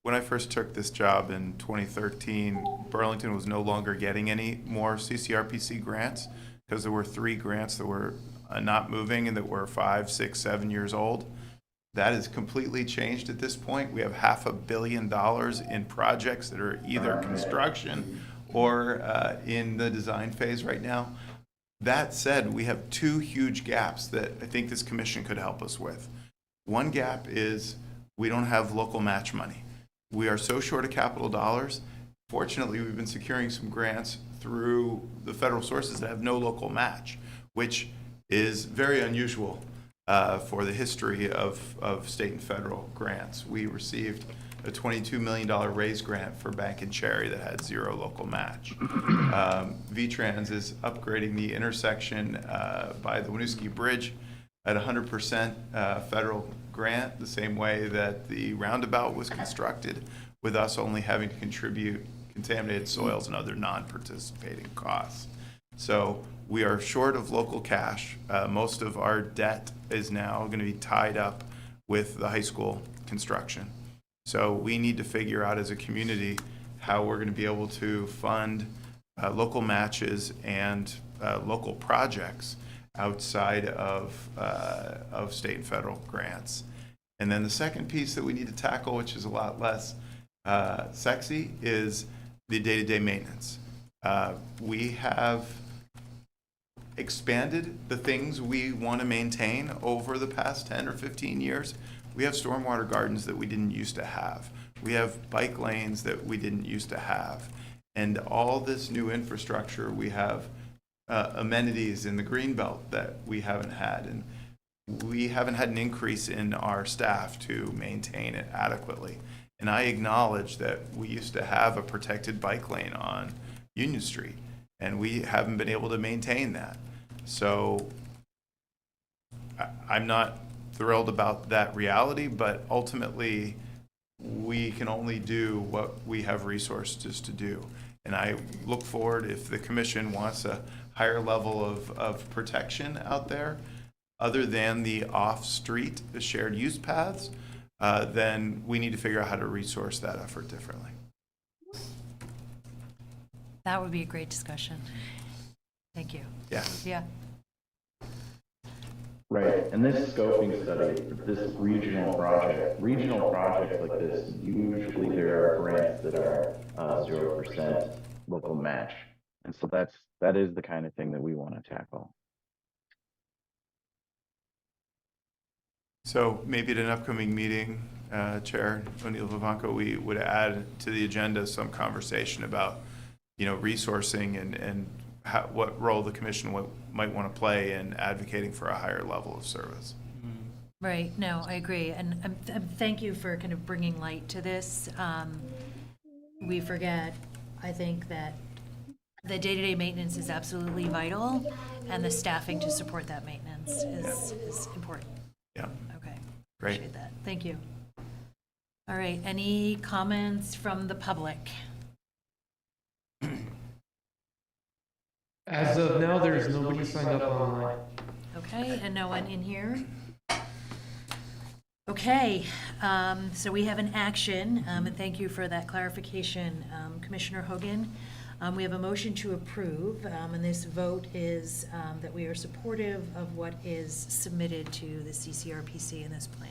When I first took this job in 2013, Burlington was no longer getting any more CCRPC grants because there were 3 grants that were not moving and that were 5, 6, 7 years old. That has completely changed at this point. We have $500 million in projects that are either construction or in the design phase right now. That said, we have 2 huge gaps that I think this commission could help us with. One gap is we don't have local match money. We are so short of capital dollars. Fortunately, we've been securing some grants through the federal sources that have no local match, which is very unusual for the history of state and federal grants. We received a $22 million raise grant for Bank and Cherry that had 0 local match. V-Trans is upgrading the intersection by the Winooski Bridge at 100% federal grant, the same way that the roundabout was constructed, with us only having to contribute contaminated soils and other non-participating costs. So we are short of local cash. Most of our debt is now going to be tied up with the high school construction. So we need to figure out as a community how we're going to be able to fund local matches and local projects outside of state and federal grants. And then the second piece that we need to tackle, which is a lot less sexy, is the day-to-day maintenance. We have expanded the things we want to maintain over the past 10 or 15 years. We have stormwater gardens that we didn't used to have. We have bike lanes that we didn't used to have. And all this new infrastructure, we have amenities in the greenbelt that we haven't had. And we haven't had an increase in our staff to maintain it adequately. And I acknowledge that we used to have a protected bike lane on Union Street, and we haven't been able to maintain that. So I'm not thrilled about that reality, but ultimately we can only do what we have resources to do. And I look forward, if the commission wants a higher level of protection out there, other than the off-street, the shared use paths, then we need to figure out how to resource that effort differently. That would be a great discussion. Thank you. Yeah. Yeah. Right, and this scoping study, this regional projects like this, usually there are grants that are 0% local match. And so that is the kind of thing that we want to tackle. So maybe at an upcoming meeting, Chair O'Neill Vivanco, we would add to the agenda some conversation about, resourcing and what role the commission might want to play in advocating for a higher level of service. Right. No, I agree. And thank you for kind of bringing light to this. We forget, I think, that the day-to-day maintenance is absolutely vital, and the staffing to support that maintenance is important. Yeah. Okay. Great. Appreciate that. Thank you. All right. Any comments from the public? As of now, there's nobody signed up online. Okay, and no one in here? Okay, so we have an action, and thank you for that clarification, Commissioner Hogan. We have a motion to approve, and this vote is that we are supportive of what is submitted to the CCRPC in this plan.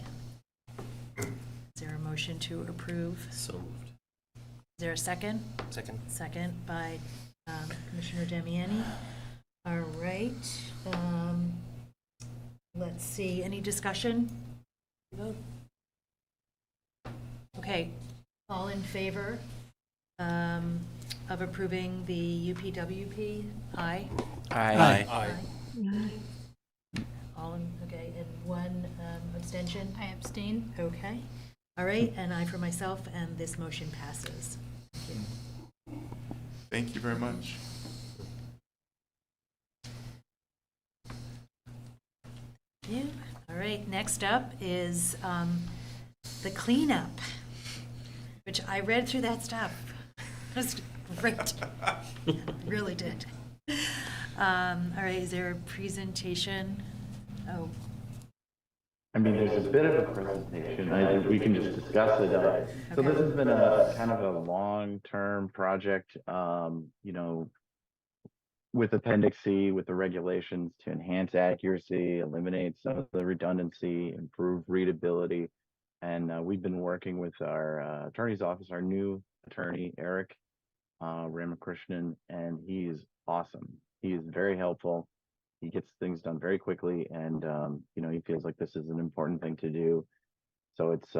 Is there a motion to approve? So moved. Is there a second? Second. Second by Commissioner Damiani. All right. Let's see, any discussion? Vote. Okay, all in favor of approving the UPWP? Aye? Aye. All in, okay, and one abstention? I abstain. Okay. All right, and I for myself, and this motion passes. Thank you. Thank you very much. Yeah. All right, next up is the cleanup, which I read through that stuff. It was great. Really did. All right, is there a presentation? Oh. I mean, there's a bit of a presentation. We can just discuss it. So this has been a kind of a long-term project, with Appendix C, with the regulations to enhance accuracy, eliminate some of the redundancy, improve readability. And we've been working with our attorney's office, our new attorney, Eric Ramakrishnan, and he's awesome. He is very helpful. He gets things done very quickly, and he feels like this is an important thing to do. So it's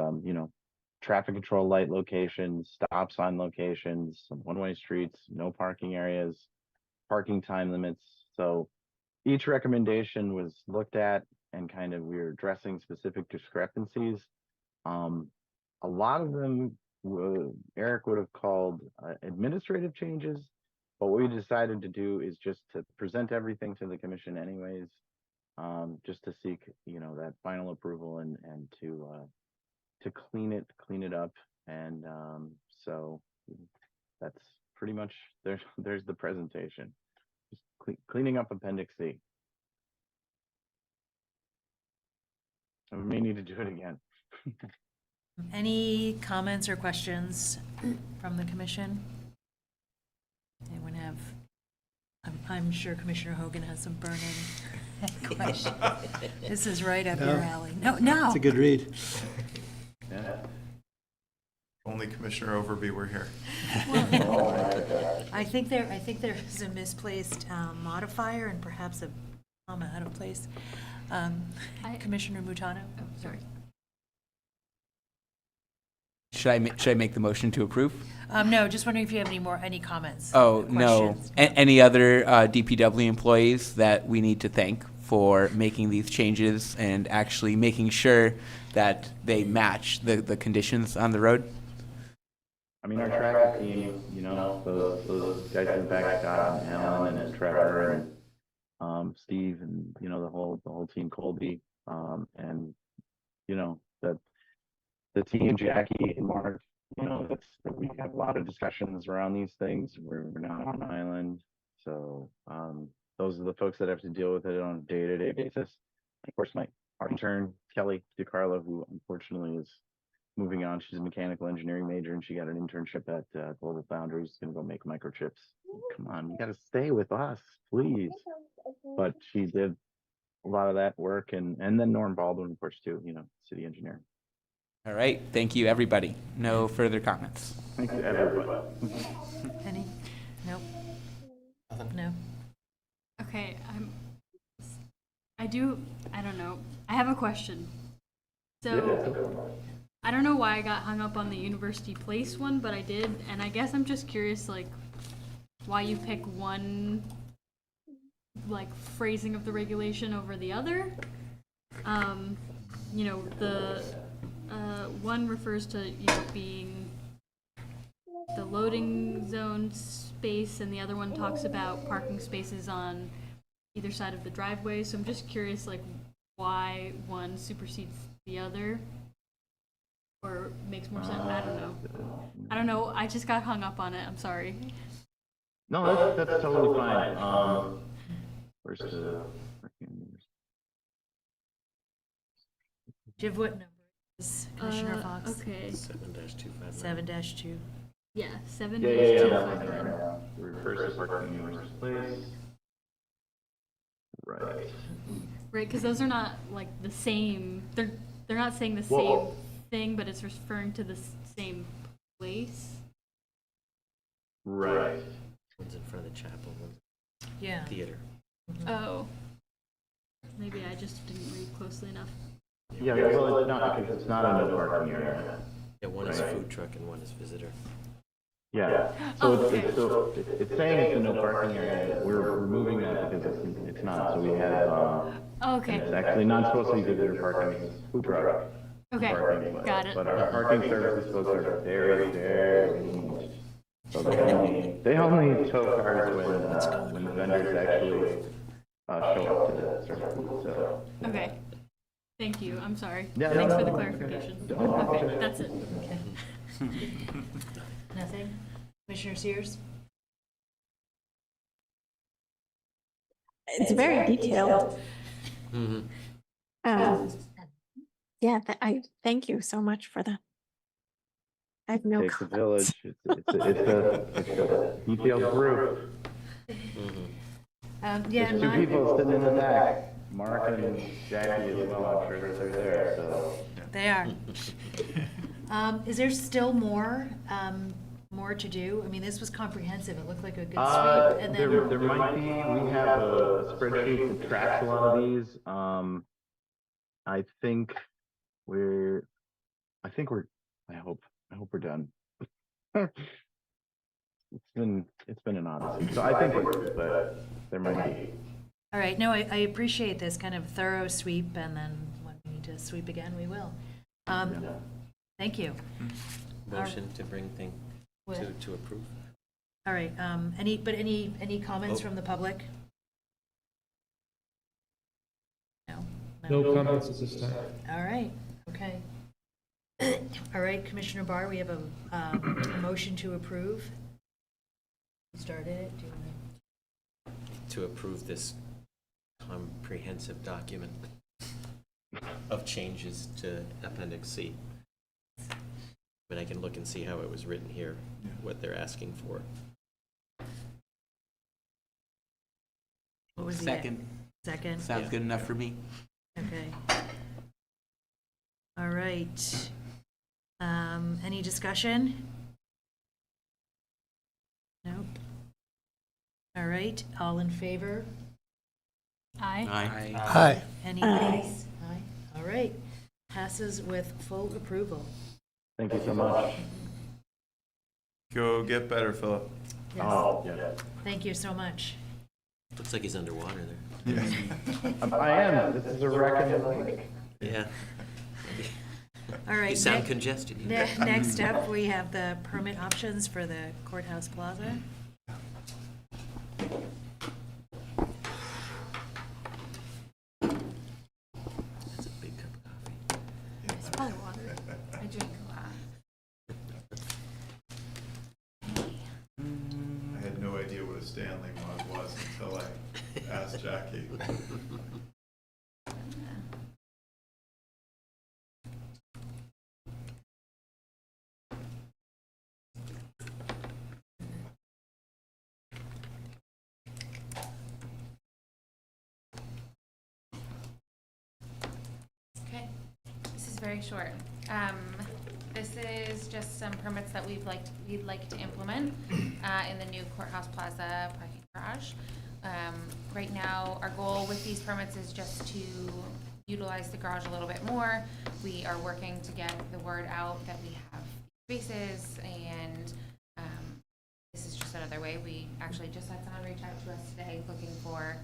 traffic control light locations, stop sign locations, some one-way streets, no parking areas, parking time limits. So each recommendation was looked at, and kind of we were addressing specific discrepancies. A lot of them Eric would have called administrative changes. But what we decided to do is just to present everything to the commission anyways, just to seek, that final approval and to clean it up. And so that's pretty much, there's the presentation. Just cleaning up Appendix C. So we may need to do it again. Any comments or questions from the commission? Anyone have? I'm sure Commissioner Hogan has some burning questions. This is right up your alley. No. It's a good read. Yeah. Only Commissioner Overby were here. I think there's a misplaced modifier and perhaps a comma out of place. Commissioner Mutano, oh, sorry. Should I make the motion to approve? No, just wondering if you have any comments. Oh, no. questions? Any other DPW employees that we need to thank for making these changes and actually making sure that they match the conditions on the road? I mean, our traffic team, you know, those guys in the back, Scott and Alan and Trevor and Steve and, you know, the whole team, Colby, and, you know, the team, Jackie and Mark, you know, we have a lot of discussions around these things. We're not on an island. So those are the folks that have to deal with it on a day-to-day basis. Of course, our intern, Kelly DiCarlo, who unfortunately is moving on. She's a mechanical engineering major and she got an internship at Global Foundries, gonna go make microchips. Come on, you gotta stay with us, please. But she did a lot of that work and then Norm Baldwin, of course, too, you know, city engineer. All right, thank you, everybody. No further comments. Thank you, everybody. Any? Nope. No. Okay, I don't know. I have a question. So, I don't know why I got hung up on the University Place one, but I did, and I guess I'm just curious, like, why you pick one, like, phrasing of the regulation over the other. You know, the one refers to, you know, being the loading zone space, and the other one talks about parking spaces on either side of the driveway. So I'm just curious, like, why one supersedes the other, or makes more sense. I don't know. I just got hung up on it. I'm sorry. No, that's totally fine. Where's the? Do you have what number is Commissioner Fox? Okay. 7-259. 7-2. Yeah, 7 Yeah. The refers to parking in University Place. Right. Right, because those are not like the same. They're not saying the same thing, but it's referring to the same place. Right. One's in front of the chapel, one's Yeah. theater. Oh. Maybe I just didn't read closely enough. Yeah, well, it's not because it's not a no parking area. Yeah, one is food truck and one is visitor. Yeah. So it's saying it's a no parking area. We're removing that because it's not. So we have. Okay. It's actually not supposed to be visitor parking. It's food truck. Okay. Parking, Got it. But our parking services folks are very, very lenient. So they only tow cars when the vendors actually show up to the service. So. Okay. Thank you. I'm sorry. Yeah, Thanks no, for the no, clarification. no. Okay, that's it. Okay. Nothing? Commissioner Sears? It's very detailed. Mm-hmm. Yeah, I thank you so much for that. I have no Takes a comments. village. It's a detailed group. Yeah, There's two people sitting in the back, Mark and Jackie as well. I'm sure that they're there. So they are. Is there still more to do? I mean, this was comprehensive. It looked like a good sweep. And then there might be. We have a spreadsheet that tracks a lot of these. I hope we're done. It's been an odyssey. So I think we're good, but there might be. all right. No, I appreciate this kind of thorough sweep, and then when we need to sweep again, we will. Thank you. Motion to bring thing to approve. All right. Any comments from the public? No comments at this time. All right. Okay. All right, Commissioner Barr, we have a motion to approve. You started it. Do you want To approve this comprehensive document of changes to Appendix C. But I can look and see how it was written here, what they're asking for. What was the Second. Second. Sounds good enough for me. Okay. All right. Any discussion? Nope. All right, all in favor? Aye. Aye. Aye. Any nays? Aye. All right, passes with full approval. Thank you so much. Go get better, Philip. Yes. Oh, yeah. Thank you so much. Looks like he's underwater there. I am. This is a wreck in the lake. Yeah. All right. You sound ne- congested. Next up, we have the permit options for the Courthouse Plaza. That's a big cup of coffee. It's probably water. I drink a lot. I had no idea what a Stanley mug was until I asked Jackie. Okay, this is very short. This is just some permits that we'd like to implement in the new Courthouse Plaza parking garage. Right now, our goal with these permits is just to utilize the garage a little bit more. We are working to get the word out that we have spaces, and this is just another way. We actually just had someone reach out to us today looking for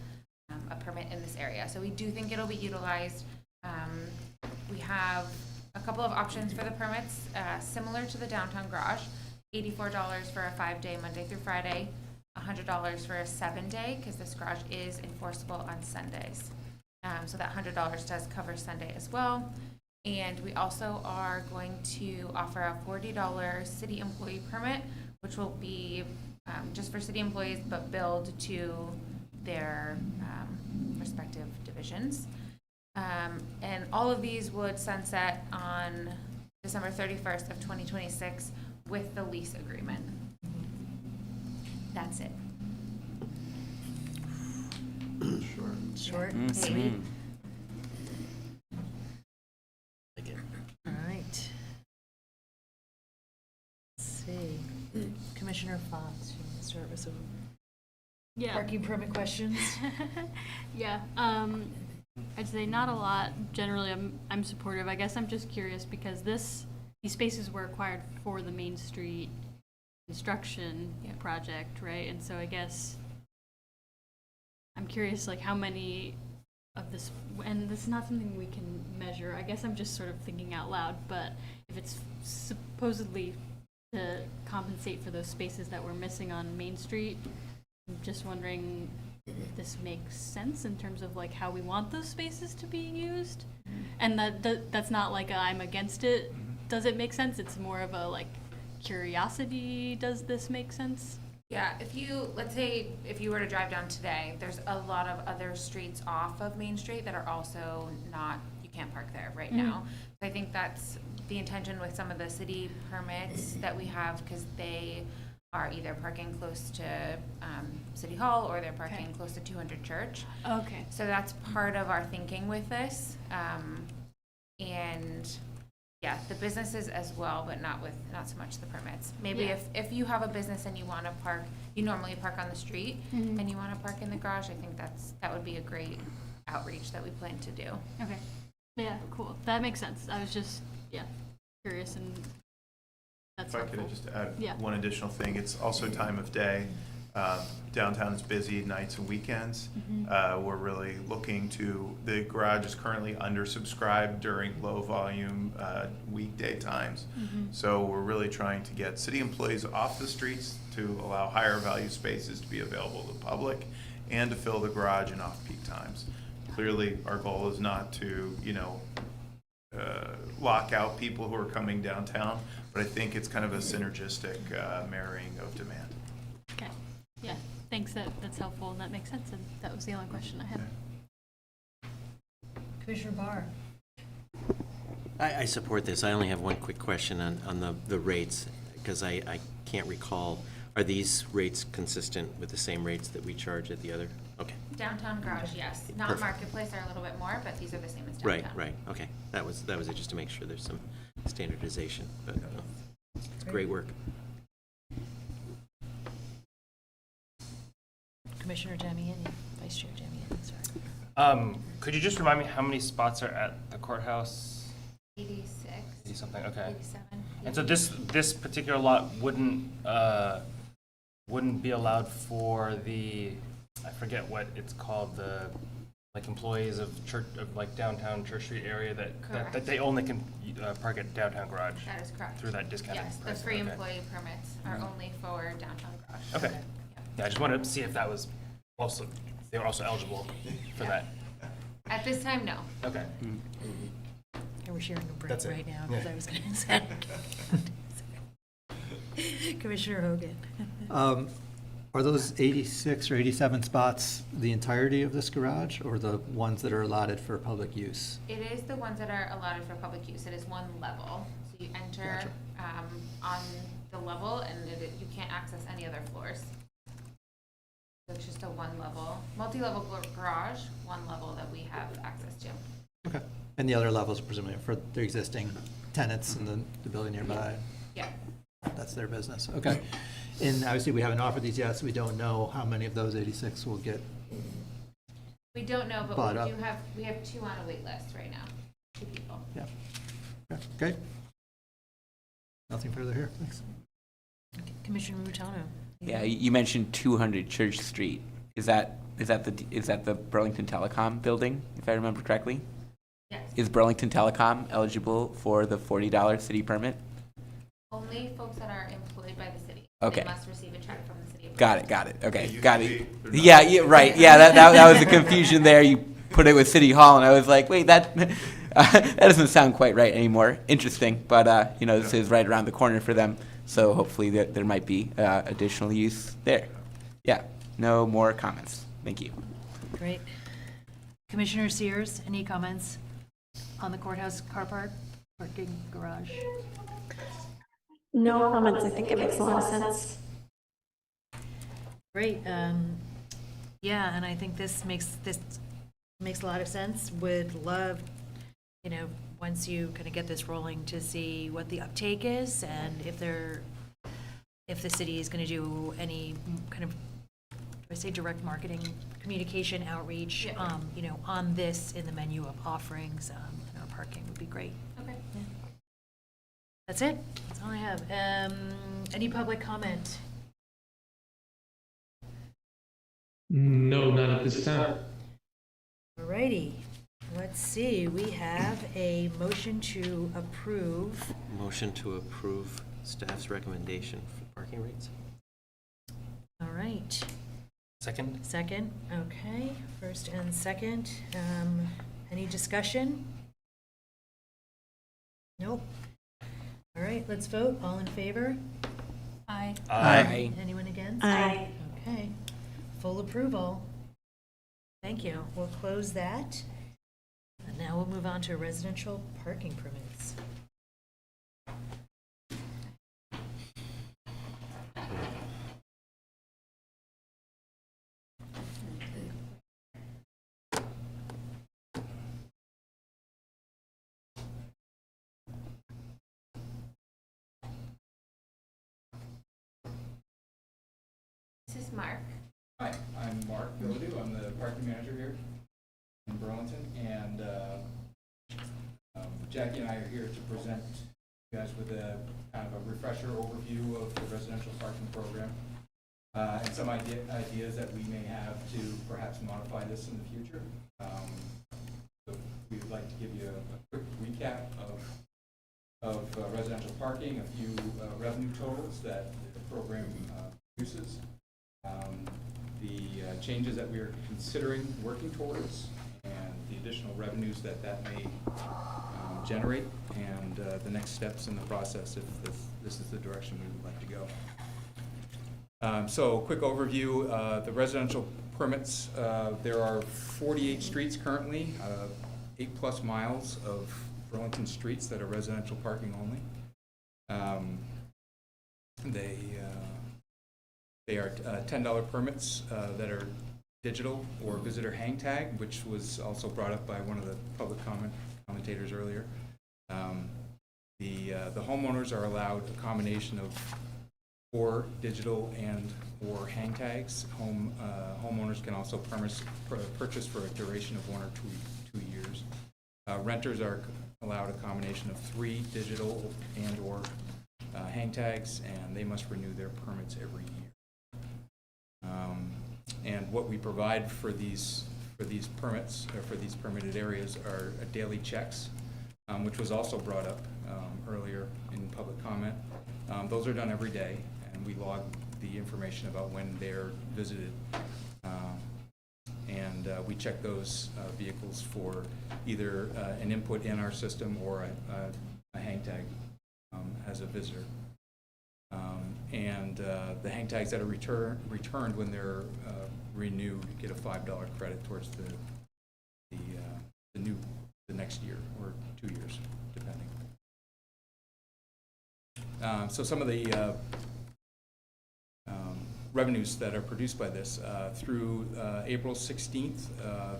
a permit in this area. So we do think it'll be utilized. We have a couple of options for the permits, similar to the downtown garage. $84 for a 5-day Monday through Friday, $100 for a 7-day, because this garage is enforceable on Sundays. So that $100 does cover Sunday as well. And we also are going to offer a $40 city employee permit, which will be just for city employees, but billed to their respective divisions. And all of these would sunset on December 31st of 2026 with the lease agreement. That's it. Short, Mhm. sweet. Like it. All right. Let's see. Commissioner Fox, you want to start with some Yeah. parking permit questions? Yeah, I'd say not a lot. Generally, I'm supportive. I guess I'm just curious because these spaces were acquired for the Main Street construction project, right? And so I guess I'm curious, like, how many of this, and this is not something we can measure. I guess I'm just sort of thinking out loud, but if it's supposedly to compensate for those spaces that we're missing on Main Street, I'm just wondering if this makes sense in terms of like how we want those spaces to be used. And that's not like I'm against it. Does it make sense? It's more of a like curiosity. Does this make sense? Yeah, let's say if you were to drive down today, there's a lot of other streets off of Main Street that are also you can't park there right now. So I think that's the intention with some of the city permits that we have, because they are either parking close to City Hall or they're parking close to 200 Church. Okay. So that's part of our thinking with this. And yeah, the businesses as well, but not so much the permits. Maybe Yeah. if you have a business and you want to park, you normally park on the street, and you want to park in the garage, I think that would be a great outreach that we plan to do. Okay. Yeah, cool. That makes sense. I was just curious, and that's If I helpful. could just add Yeah. one additional thing, it's also time of day. Downtown is busy nights and weekends. We're really looking the garage is currently undersubscribed during low volume weekday times. So we're really trying to get city employees off the streets to allow higher value spaces to be available to the public and to fill the garage in off-peak times. Clearly, our goal is not to, lock out people who are coming downtown, but I think it's kind of a synergistic marrying of demand. Okay. Yeah. Thanks. That's helpful, and that makes sense. And that was the only question I had. Commissioner Barr. I support this. I only have one quick question on the rates, because I can't recall. Are these rates consistent with the same rates that we charge at the other? Okay. Downtown garage, yes. Not Perfect. Marketplace, are a little bit more, but these are the same as downtown. Right. Okay. That was it, just to make sure there's some standardization, but it's great work. Commissioner Damiani, Vice Chair Damiani, sorry. Could you just remind me how many spots are at the courthouse? 86. 80 something, okay. 87. And so this particular lot wouldn't be allowed for the, I forget what it's called, the like employees of church, of like downtown Church Street area that they only can park at downtown garage. That is correct. Through that discounted Yes, the price. free Okay. employee permits are only for downtown garage. Okay. Yeah, I just wanted to see if that was also, they were also eligible for that. At this time, no. Okay. And we're sharing a break That's it. right now, because Yeah. I was going to say. Commissioner Hogan. Are those 86 or 87 spots the entirety of this garage, or the ones that are allotted for public use? It is the ones that are allotted for public use. It is one level. So you enter on the level, and you can't access any other floors. So it's just a one level, multi-level garage, one level that we have access to. Okay. And the other levels presumably for the existing tenants in the building nearby? Yeah. That's their business. Okay. And obviously, we haven't offered these yet, so we don't know how many of those 86 will get. We don't know, but Bought we up. do have, we have 2 on a wait list right now, 2 people. Yeah. Okay. Nothing further here. Thanks. Commissioner Mutano. Yeah, you mentioned 200 Church Street. Is that the Burlington Telecom building, if I remember correctly? Yes. Is Burlington Telecom eligible for the $40 city permit? Only folks that are employed by the city. Okay. They must receive a check from the city of Got Burlington. it. Okay, They got used it. to be. Yeah, right. Yeah, that was the confusion there. You put it with City Hall, and I was like, wait, that that doesn't sound quite right anymore. Interesting, but this is right around the corner for them, so hopefully there might be additional use there. Yeah, no more comments. Thank you. Great. Commissioner Sears, any comments on the courthouse car parking garage? No comments. I think it makes a lot of sense. Great. Yeah, and I think this makes a lot of sense. Would love, once you kind of get this rolling, to see what the uptake is, and if the city is going to do any kind of, I say direct marketing, communication, outreach, on this in the menu of offerings, and our parking would be great. Okay. Yeah. That's it. That's all I have. Any public comment? No, not at this time. Alrighty. Let's see. We have a motion to approve. Motion to approve staff's recommendation for parking rates. All right. Second? Second. Okay. First and second. Any discussion? Nope. All right. Let's vote. All in favor? Aye. Aye. Anyone against? Aye. Okay. Full approval. Thank you. We'll close that. And now we'll move on to residential parking permits. This is Mark. Hi, I'm Mark Biladu. I'm the parking manager here in Burlington, and Jackie and I are here to present you guys with a kind of a refresher overview of the residential parking program and some ideas that we may have to perhaps modify this in the future. So we would like to give you a quick recap of residential parking, a few revenue totals that the program produces. The changes that we are considering working towards, and the additional revenues that may generate, and the next steps in the process if this is the direction we would like to go. So quick overview, the residential permits, there are 48 streets currently, 8+ miles of Burlington streets that are residential parking only. They are $10 permits that are digital or visitor hang tag, which was also brought up by one of the public commentators earlier. The homeowners are allowed a combination of 4 digital and or hang tags. Homeowners can also purchase for a duration of 1 or 2 years. Renters are allowed a combination of 3 digital and or hang tags, and they must renew their permits every year. And what we provide for these permits, or for these permitted areas, are daily checks, which was also brought up earlier in public comment. Those are done every day, and we log the information about when they're visited. And we check those vehicles for either an input in our system or a hang tag as a visitor. And the hang tags that are returned when they're renewed get a $5 credit towards the next year or 2 years, depending. So some of the revenues that are produced by this, through April 16th,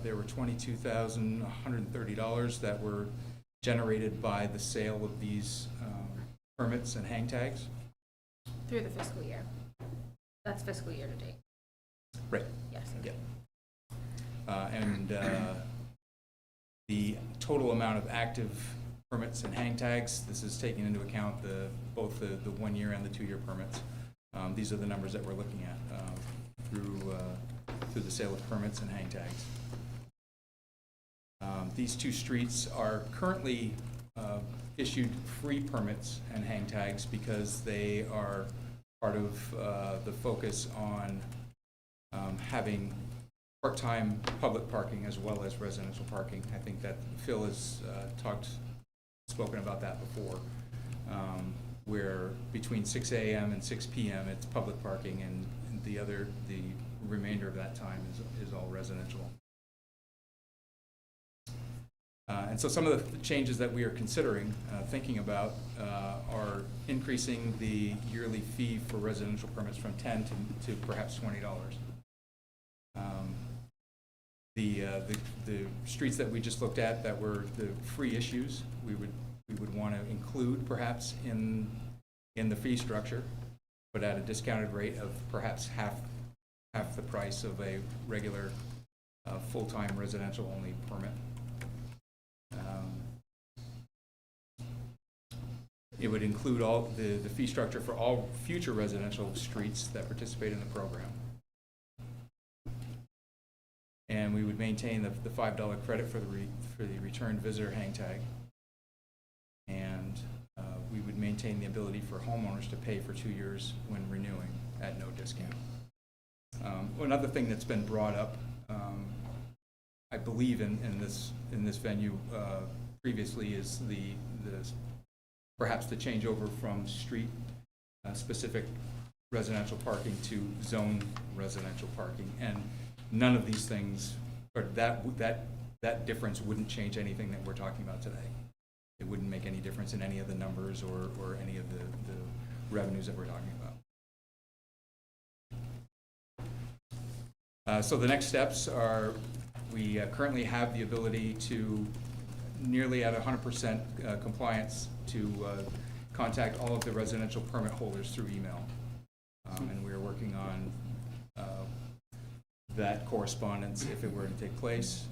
there were $22,130 that were generated by the sale of these permits and hang tags. Through the fiscal year. That's fiscal year to date. Right. Yes. Yeah. And the total amount of active permits and hang tags, this is taking into account both the 1 year and the 2 year permits. These are the numbers that we're looking at through the sale of permits and hang tags. These 2 streets are currently issued free permits and hang tags because they are part of the focus on having part-time public parking as well as residential parking. I think that Phil has spoken about that before, where between 6 a.m. and 6 p.m. it's public parking, and the remainder of that time is all residential. And so some of the changes that we are considering, thinking about, are increasing the yearly fee for residential permits from $10 to perhaps $20. The streets that we just looked at that were the free issues, we would want to include perhaps in the fee structure, but at a discounted rate of perhaps half the price of a regular full-time residential only permit. It would include all the fee structure for all future residential streets that participate in the program. And we would maintain the $5 credit for the returned visitor hang tag. And we would maintain the ability for homeowners to pay for 2 years when renewing at no discount. Another thing that's been brought up, I believe in this venue previously, is perhaps the changeover from street specific residential parking to zone residential parking, and none of these things, or that difference wouldn't change anything that we're talking about today. It wouldn't make any difference in any of the numbers or any of the revenues that we're talking about. So the next steps are, we currently have the ability to, nearly at 100% compliance, to contact all of the residential permit holders through email. And we're working on that correspondence if it were to take place.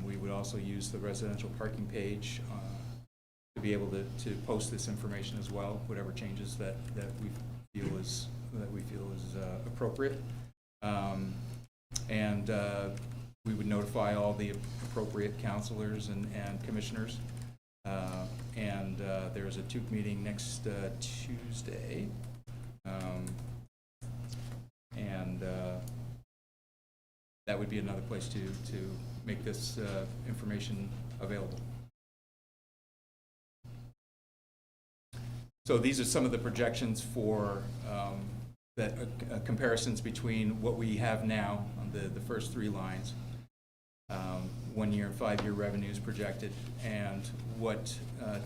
We would also use the residential parking page to be able to post this information as well, whatever changes that we feel is appropriate. And we would notify all the appropriate counselors and commissioners. And there's a TUC meeting next Tuesday. And that would be another place to make this information available. So these are some of the projections for comparisons between what we have now on the first 3 lines, 1 year and 5 year revenues projected, and what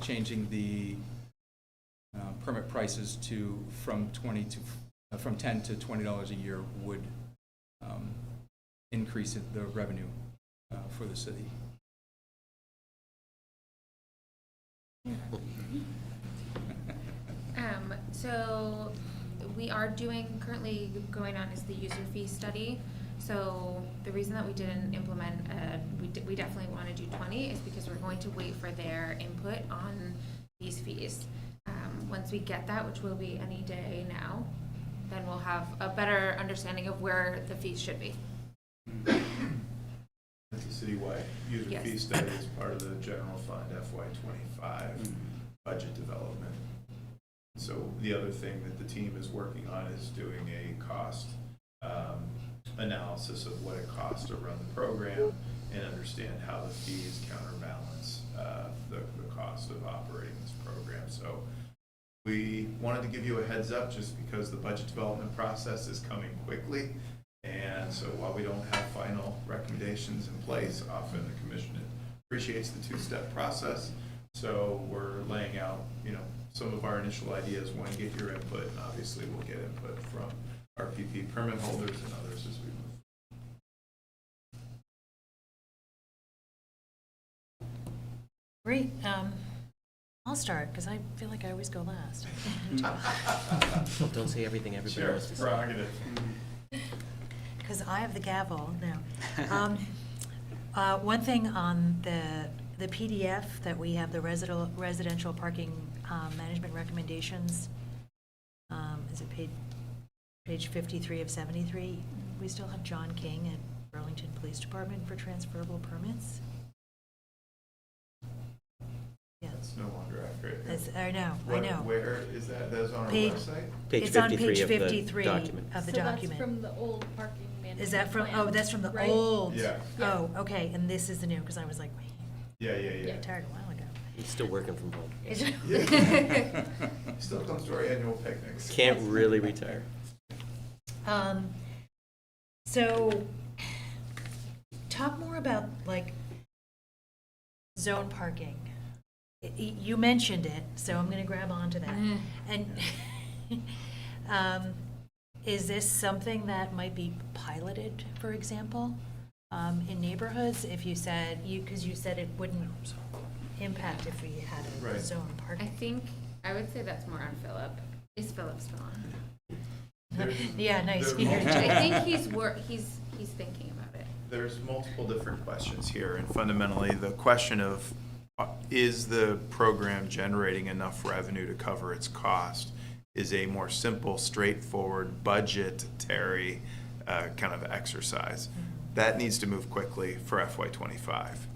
changing the permit prices from $10 to $20 a year would increase the revenue for the city. So we are currently going on is the user fee study. So the reason that we didn't implement, we definitely want to do 20 is because we're going to wait for their input on these fees. Once we get that, which will be any day now, then we'll have a better understanding of where the fees should be. It's a citywide user Yes. fee study as part of the general fund FY25 budget development. So the other thing that the team is working on is doing a cost analysis of what it costs to run the program and understand how the fees counterbalance the cost of operating this program. So we wanted to give you a heads up just because the budget development process is coming quickly. And so while we don't have final recommendations in place, often the commission appreciates the two-step process. So we're laying out, some of our initial ideas, want to get your input, and obviously we'll get input from RPP permit holders and others as we move. Great. I'll start because I feel like I always go last. Well, don't say everything everybody wants to say. Prerogative. Because I have the gavel now. One thing on the PDF that we have, the residential parking management recommendations, is it page 53 of 73? We still have John King at Burlington Police Department for transferable permits. Yeah. That's no longer accurate. I know. Where is that? That's on our Page- website? It's on page 53 of the So document. that's from the old parking management Is that from, plan, that's from the right? old? Yeah. Oh, okay, and this is the new, because I was like, wait, Yeah. I retired a while ago. He's still working from home. Yeah. Still comes to our annual picnics. Can't really retire. So, talk more about, zone parking. You mentioned it, so I'm gonna grab onto that. And, is this something that might be piloted, for example, in neighborhoods? If you said, because you said it wouldn't impact if we had a Right. zone parking. I would say that's more on Philip. Is Philip still on? Yeah, nice. There's I think he's thinking about it. There's multiple different questions here, and fundamentally, the question of is the program generating enough revenue to cover its cost is a more simple, straightforward, budgetary kind of exercise. That needs to move quickly for FY25.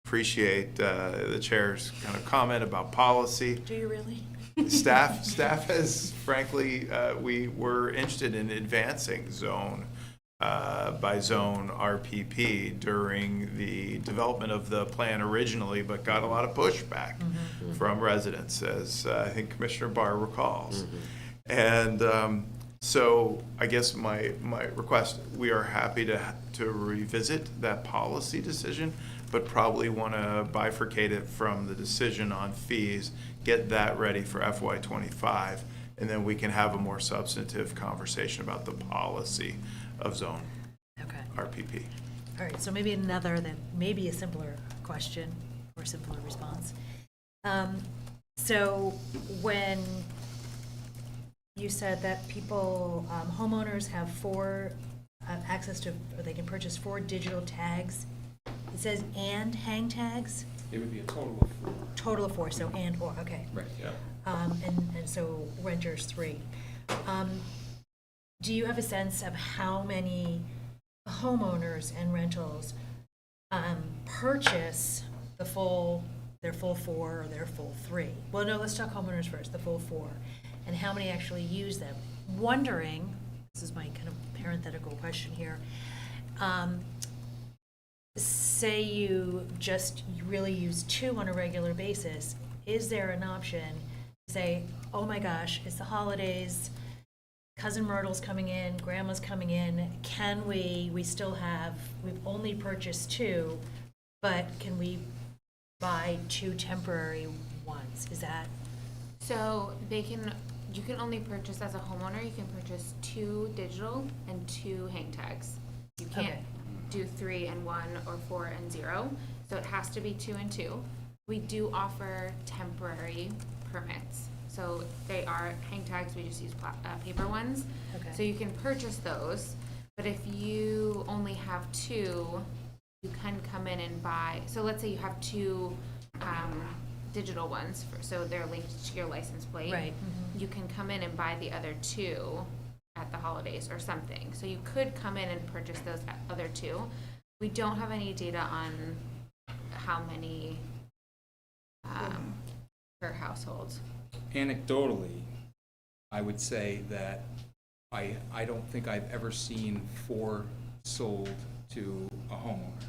Appreciate the chair's kind of comment about policy. Do you really? Staff has, frankly, we were interested in advancing zone by zone RPP during the development of the plan originally, but got a lot of pushback from residents, as I think Commissioner Barr recalls. And so I guess my request, we are happy to revisit that policy decision, but probably want to bifurcate it from the decision on fees, get that ready for FY25, and then we can have a more substantive conversation about the policy of zone RPP. All right, so maybe another, that maybe a simpler question or simpler response. So when you said that people, homeowners have access to, or they can purchase 4 digital tags, it says and hang tags? It would be a total of 4. Total of 4, so and or, okay. Right, yeah. And so renters 3. Do you have a sense of how many homeowners and rentals purchase their full 4 or their full 3? Well, no, let's talk homeowners first, the full 4, and how many actually use them. Wondering, this is my kind of parenthetical question here, say you really use 2 on a regular basis, is there an option to say, oh my gosh, it's the holidays, Cousin Myrtle's coming in, Grandma's coming in, can we still have, we've only purchased 2, but can we buy 2 temporary ones? Is that? So you can only purchase, as a homeowner, you can purchase 2 digital and 2 hang tags. You can't do 3 and 1 or 4 and 0. So it has to be 2 and 2. We do offer temporary permits. So so they are hang tags, we just use paper ones. Okay. So you can purchase those, but if you only have 2, you can come in and buy, so let's say you have 2 digital ones, so they're linked to your license plate. Right. You can come in and buy the other 2 at the holidays or something. So you could come in and purchase those other 2. We don't have any data on how many per household. Anecdotally, I would say that I don't think I've ever seen 4 sold to a homeowner.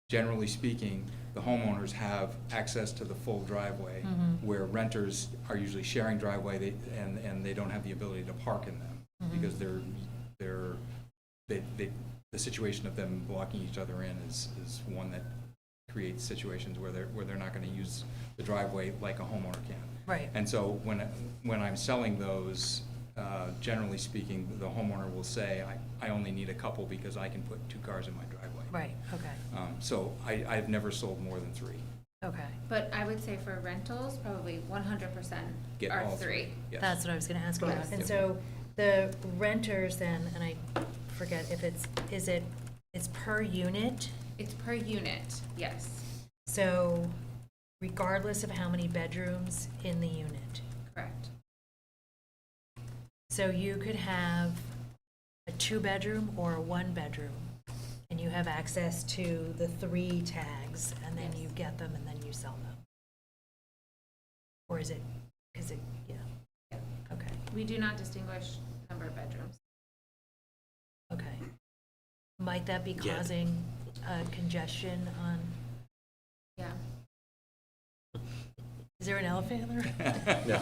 Generally speaking, the homeowners have access to the full driveway, where renters are usually sharing driveway, and they don't have the ability to park in them because the situation of them blocking each other in is one that creates situations where they're not going to use the driveway like a homeowner can. Right. And so when I'm selling those, generally speaking, the homeowner will say, I only need a couple because I can put 2 cars in my driveway. Right, okay. So I've never sold more than 3. Okay. But I would say for rentals, probably 100% Get are all 3. Yes. That's what I was gonna ask about. Yes. And so the renters then, and I forget if it's per unit? It's per unit, yes. So regardless of how many bedrooms in the unit? Correct. So you could have a 2-bedroom or a 1-bedroom, and you have access to the 3 tags, and then you get them and then you sell them? Or is it, yeah, okay, We do not distinguish number of bedrooms. okay. Might that be Yeah. causing congestion on, Yeah. is there an elephant in the room? No,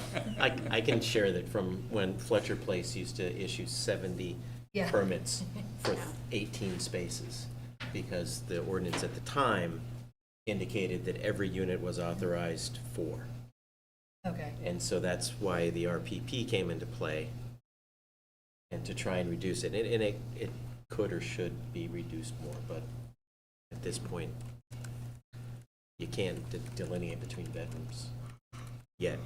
I can share that from when Fletcher Place used to issue 70 Yeah. permits for 18 spaces, because the ordinance at the time indicated that every unit was authorized 4. Okay. And so that's why the RPP came into play, and to try and reduce it. And it could or should be reduced more, but at this point, you can't delineate between bedrooms yet.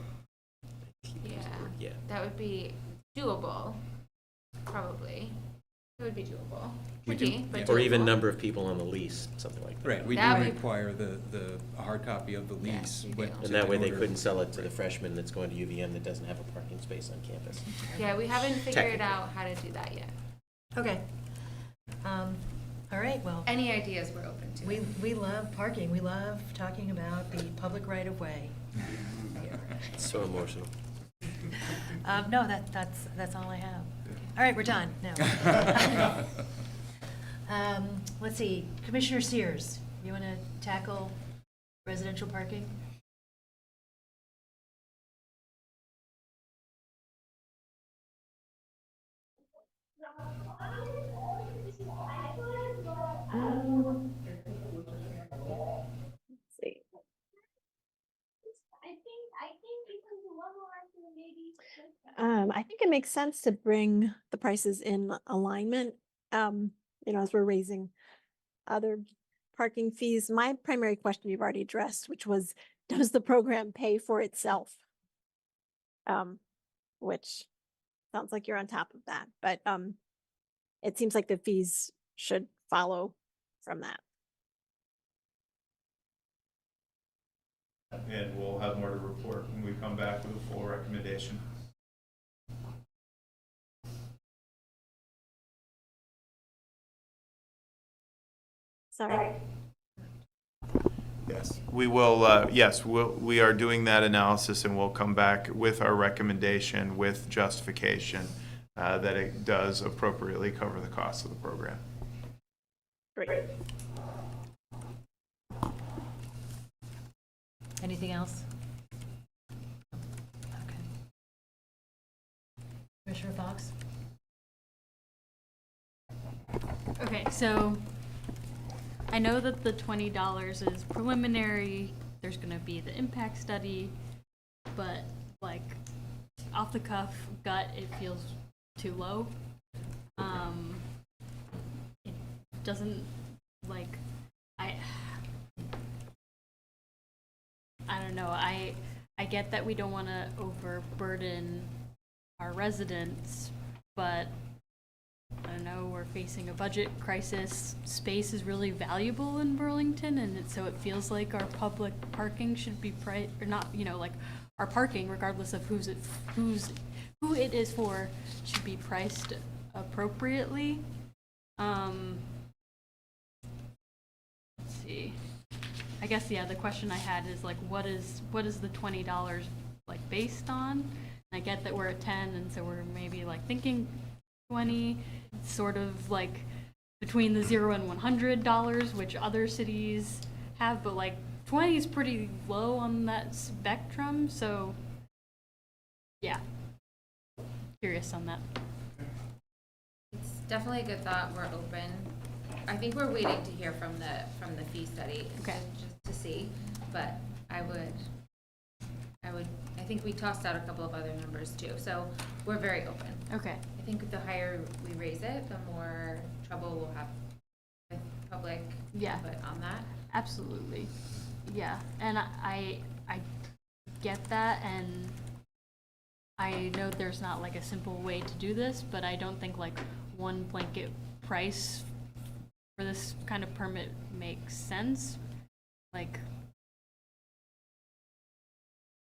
Yeah. That would be doable, probably. It would be doable. Tricky, but doable. Or even number of people on the lease, something like that. Right, we That do would- require a hard copy of the lease. we but do. And that way in they order- couldn't sell it to the freshman that's going to UVM that doesn't have a parking space on campus. Yeah, we haven't figured Technically. out how to do that yet. Okay. All right, well. Any ideas we're open to. We love parking. We love talking about the public right-of-way. It's so emotional. No, that's all I have. All right, we're done. No. Let's see, Commissioner Sears, you want to tackle residential parking? Let's see. I think it makes sense to bring the prices in alignment, as we're raising other parking fees. My primary question you've already addressed, which was, does the program pay for itself? Which sounds like you're on top of that, but it seems like the fees should follow from that. And we'll have more to report when we come back with a full recommendation. Sorry. Yes, we will, we are doing that analysis, and we'll come back with our recommendation with justification that it does appropriately cover the cost of the program. Great. Anything else? Okay. Commissioner Fox? Okay, so I know that the $20 is preliminary. There's gonna be the impact study, but like off the cuff gut, it feels too low. It doesn't like I don't know. I get that we don't want to overburden our residents, but I don't know, we're facing a budget crisis. Space is really valuable in Burlington, and so it feels like our public parking should be or not, like our parking, regardless of who it is for, should be priced appropriately. Let's see. I guess, yeah, the question I had is like, what is the $20 like based on? And I get that we're at 10, and so we're maybe like thinking 20, sort of like between the $0 and $100, which other cities have, but like 20 is pretty low on that spectrum. So yeah, curious on that. It's definitely a good thought. We're open. I think we're waiting to hear from the fee study, okay, just to see. But I think we tossed out a couple of other numbers too. So we're very open. Okay. I think the higher we raise it, the more trouble we'll have with public input on that. Absolutely. Yeah, and I get that, and I know there's not like a simple way to do this, but I don't think like one blanket price for this kind of permit makes sense. Like,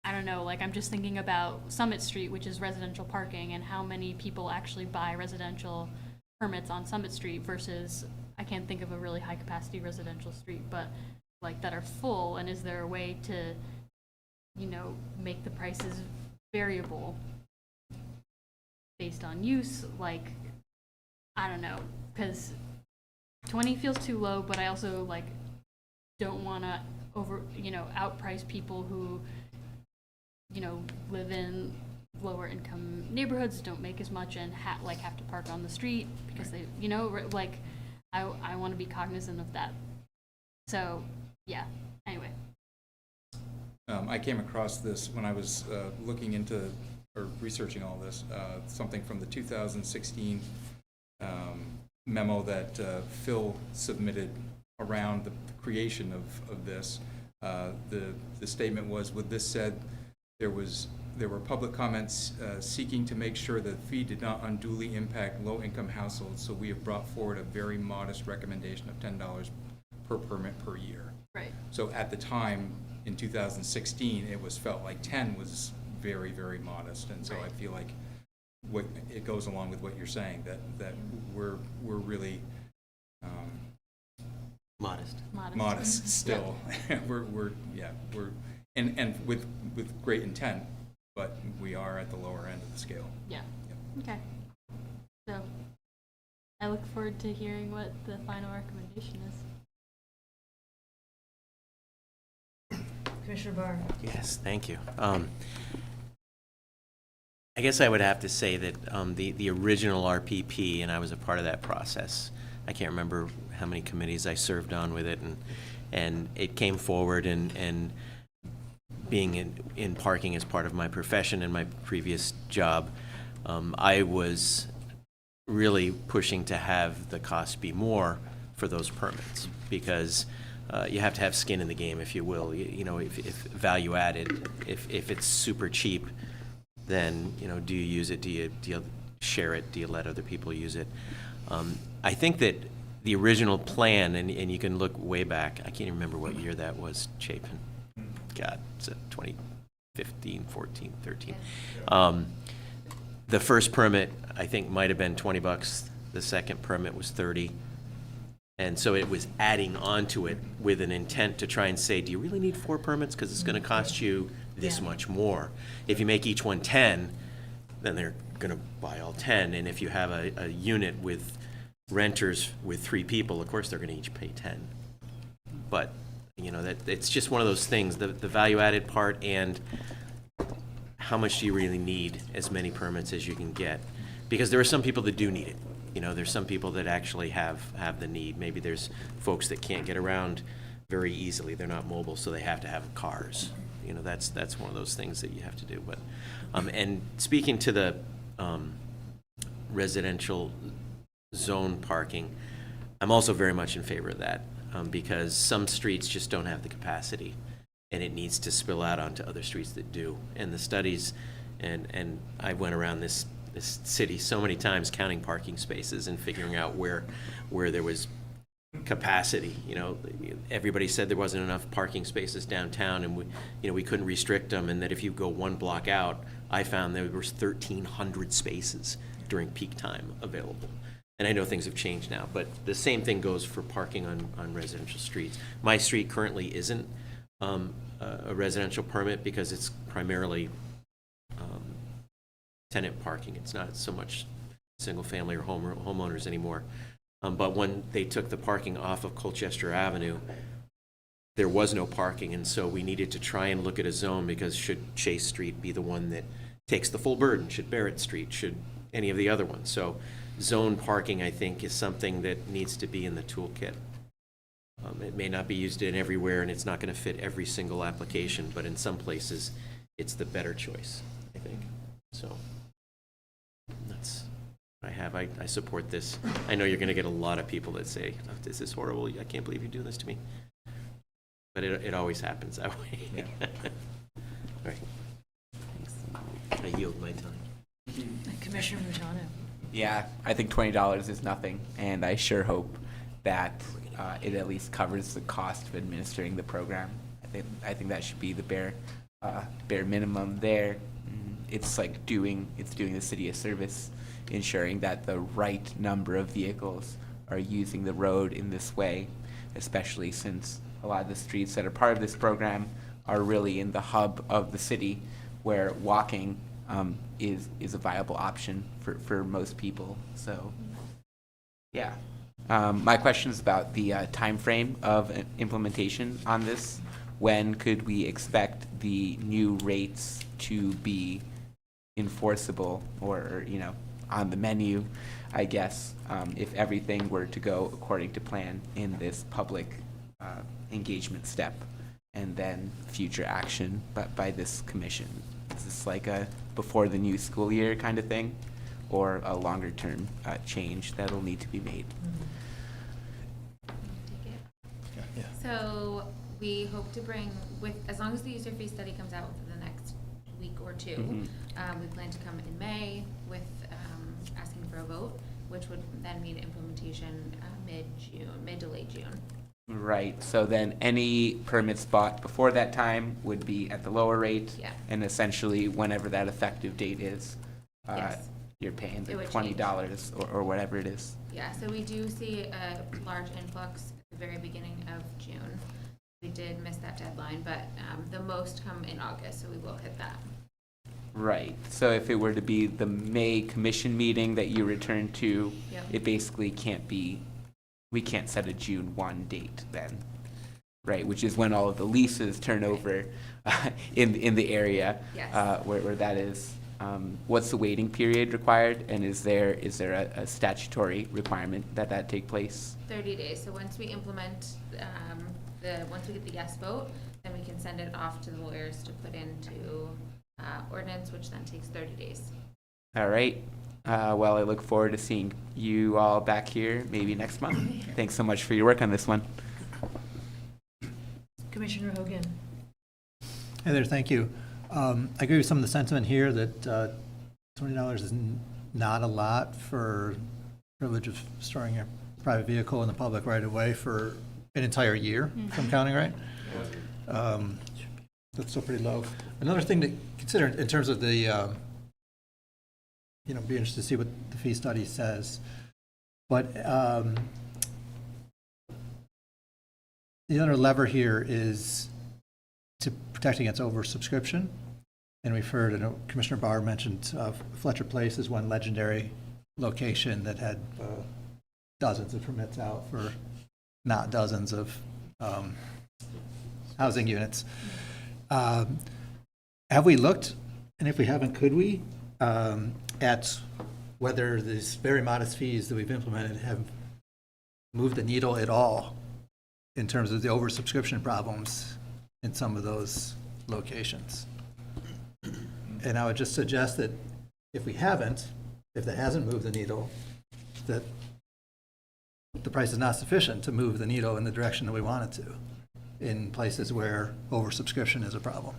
I don't know, like I'm just thinking about Summit Street, which is residential parking, and how many people actually buy residential permits on Summit Street versus, I can't think of a really high capacity residential street, but like that are full, and is there a way to, make the prices variable based on use? Like, I don't know, because 20 feels too low, but I also like don't want to outprice people who, live in lower income neighborhoods, don't make as much, and have to park on the street because they, like I want to be cognizant of that. So yeah, anyway. I came across this when I was looking into or researching all this, something from the 2016 memo that Phil submitted around the creation of this. The statement was, with this said, there were public comments seeking to make sure that the fee did not unduly impact low-income households, so we have brought forward a very modest recommendation of $10 per permit per year. Right. So at the time, in 2016, it was felt like 10 was very, very modest, and so I feel like it goes along with what you're saying, that we're really modest still. we're and with great intent, but we are at the lower end of the scale. Yeah. Okay. So I look forward to hearing what the final recommendation is. Commissioner Barr. Yes, thank you. I guess I would have to say that the original RPP, and I was a part of that process. I can't remember how many committees I served on with it, and it came forward, and being in parking as part of my profession and my previous job, I was really pushing to have the cost be more for those permits, because you have to have skin in the game, if you will. If value added, if it's super cheap, then do you use it? Do you share it? Do you let other people use it? I think that the original plan, and you can look way back. I can't even remember what year that was, Chapin. God, it's 2015, 14, 13. The first permit, I think, might have been $20. The second permit was $30. And so it was adding onto it with an intent to try and say, do you really need 4 permits? Because it's going to cost you this much more. If you make each one 10, then they're going to buy all 10. And if you have a unit with renters with 3 people, of course they're going to each pay 10. But that it's just one of those things, the value added part, and how much do you really need as many permits as you can get? Because there are some people that do need it. There's some people that actually have the need. Maybe there's folks that can't get around very easily. They're not mobile, so they have to have cars. That's one of those things that you have to do. But and speaking to the residential zone parking, I'm also very much in favor of that, because some streets just don't have the capacity. and it needs to spill out onto other streets that do. And the studies, and I went around this city so many times counting parking spaces and figuring out where there was capacity. You know, everybody said there wasn't enough parking spaces downtown, and we couldn't restrict them, and that if you go one block out, I found there was 1,300 spaces during peak time available. And I know things have changed now, but the same thing goes for parking on residential streets. My street currently isn't a residential permit because it's primarily tenant parking. It's not so much single family or homeowners anymore. But when they took the parking off of Colchester Avenue, there was no parking, and so we needed to try and look at a zone, because should Chase Street be the one that takes the full burden? Should Barrett Street? Should any of the other ones? So zone parking, I think, is something that needs to be in the toolkit. It may not be used in everywhere, and it's not going to fit every single application, but in some places, it's the better choice, I think. So that's what I have. I support this. I know you're going to get a lot of people that say, oh, this is horrible. I can't believe you're doing this to me. But it always happens that way. Yeah. All right. I yield my time. Commissioner Mujano. Yeah, I think $20 is nothing, and I sure hope that it at least covers the cost of administering the program. I think that should be the bare minimum there. It's like doing the city a service, ensuring that the right number of vehicles are using the road in this way, especially since a lot of the streets that are part of this program are really in the hub of the city, where walking is a viable option for most people. So, yeah. My question is about the time frame of implementation on this. When could we expect the new rates to be enforceable, or on the menu, I guess, if everything were to go according to plan in this public engagement step, and then future action by this commission? Is this like a before the new school year kind of thing, or a longer term change that'll need to be made? Yeah. So we hope to bring, as long as the user fee study comes out within the next week or two, we plan to come in May with asking for a vote, which would then mean implementation mid to late June. Right, so then any permits bought before that time would be at the lower rate, Yeah. and essentially whenever that effective date is, Yes. you're paying the It would $20 or whatever it is. Yeah, so we do see a large influx at the very beginning of June. We did miss that deadline, but the most come in August, so we will hit that. Right, so if it were to be the May commission meeting that you return to, Yep. it basically can't be, we can't set a June 1 date then, right? Which is when all of the leases turn over in the area. Yes. Where that is. What's the waiting period required, and is there a statutory requirement that take place? 30 days, so once we implement, once we get the yes vote, then we can send it off to the lawyers to put into ordinance, which then takes 30 days. All right. Well, I look forward to seeing you all back here maybe next month. Thanks so much for your work on this one. Commissioner Hogan. Hey there, thank you. I agree with some of the sentiment here that $20 is not a lot for privilege of storing your private vehicle in the public right of way for an entire year, if I'm counting right. That's still pretty low. Another thing to consider in terms of the, be interested to see what the fee study says. But the other lever here is to protect against oversubscription. And we've heard, I know Commissioner Barr mentioned Fletcher Place is one legendary location that had dozens of permits out for not dozens of housing units. Have we looked, and if we haven't, could we, at whether these very modest fees that we've implemented have moved the needle at all in terms of the oversubscription problems in some of those locations? And I would just suggest that if we haven't, if that hasn't moved the needle, that the price is not sufficient to move the needle in the direction that we want it to. in places where oversubscription is a problem.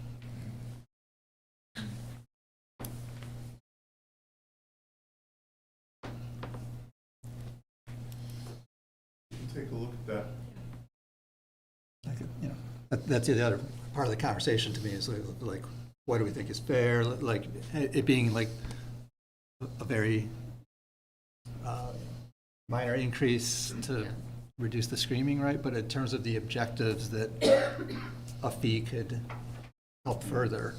Take a look at that. You know, that's the other part of the conversation to me is like, what do we think is fair? Like it being like a very minor increase to reduce the screaming, right? But in terms of the objectives that a fee could help further,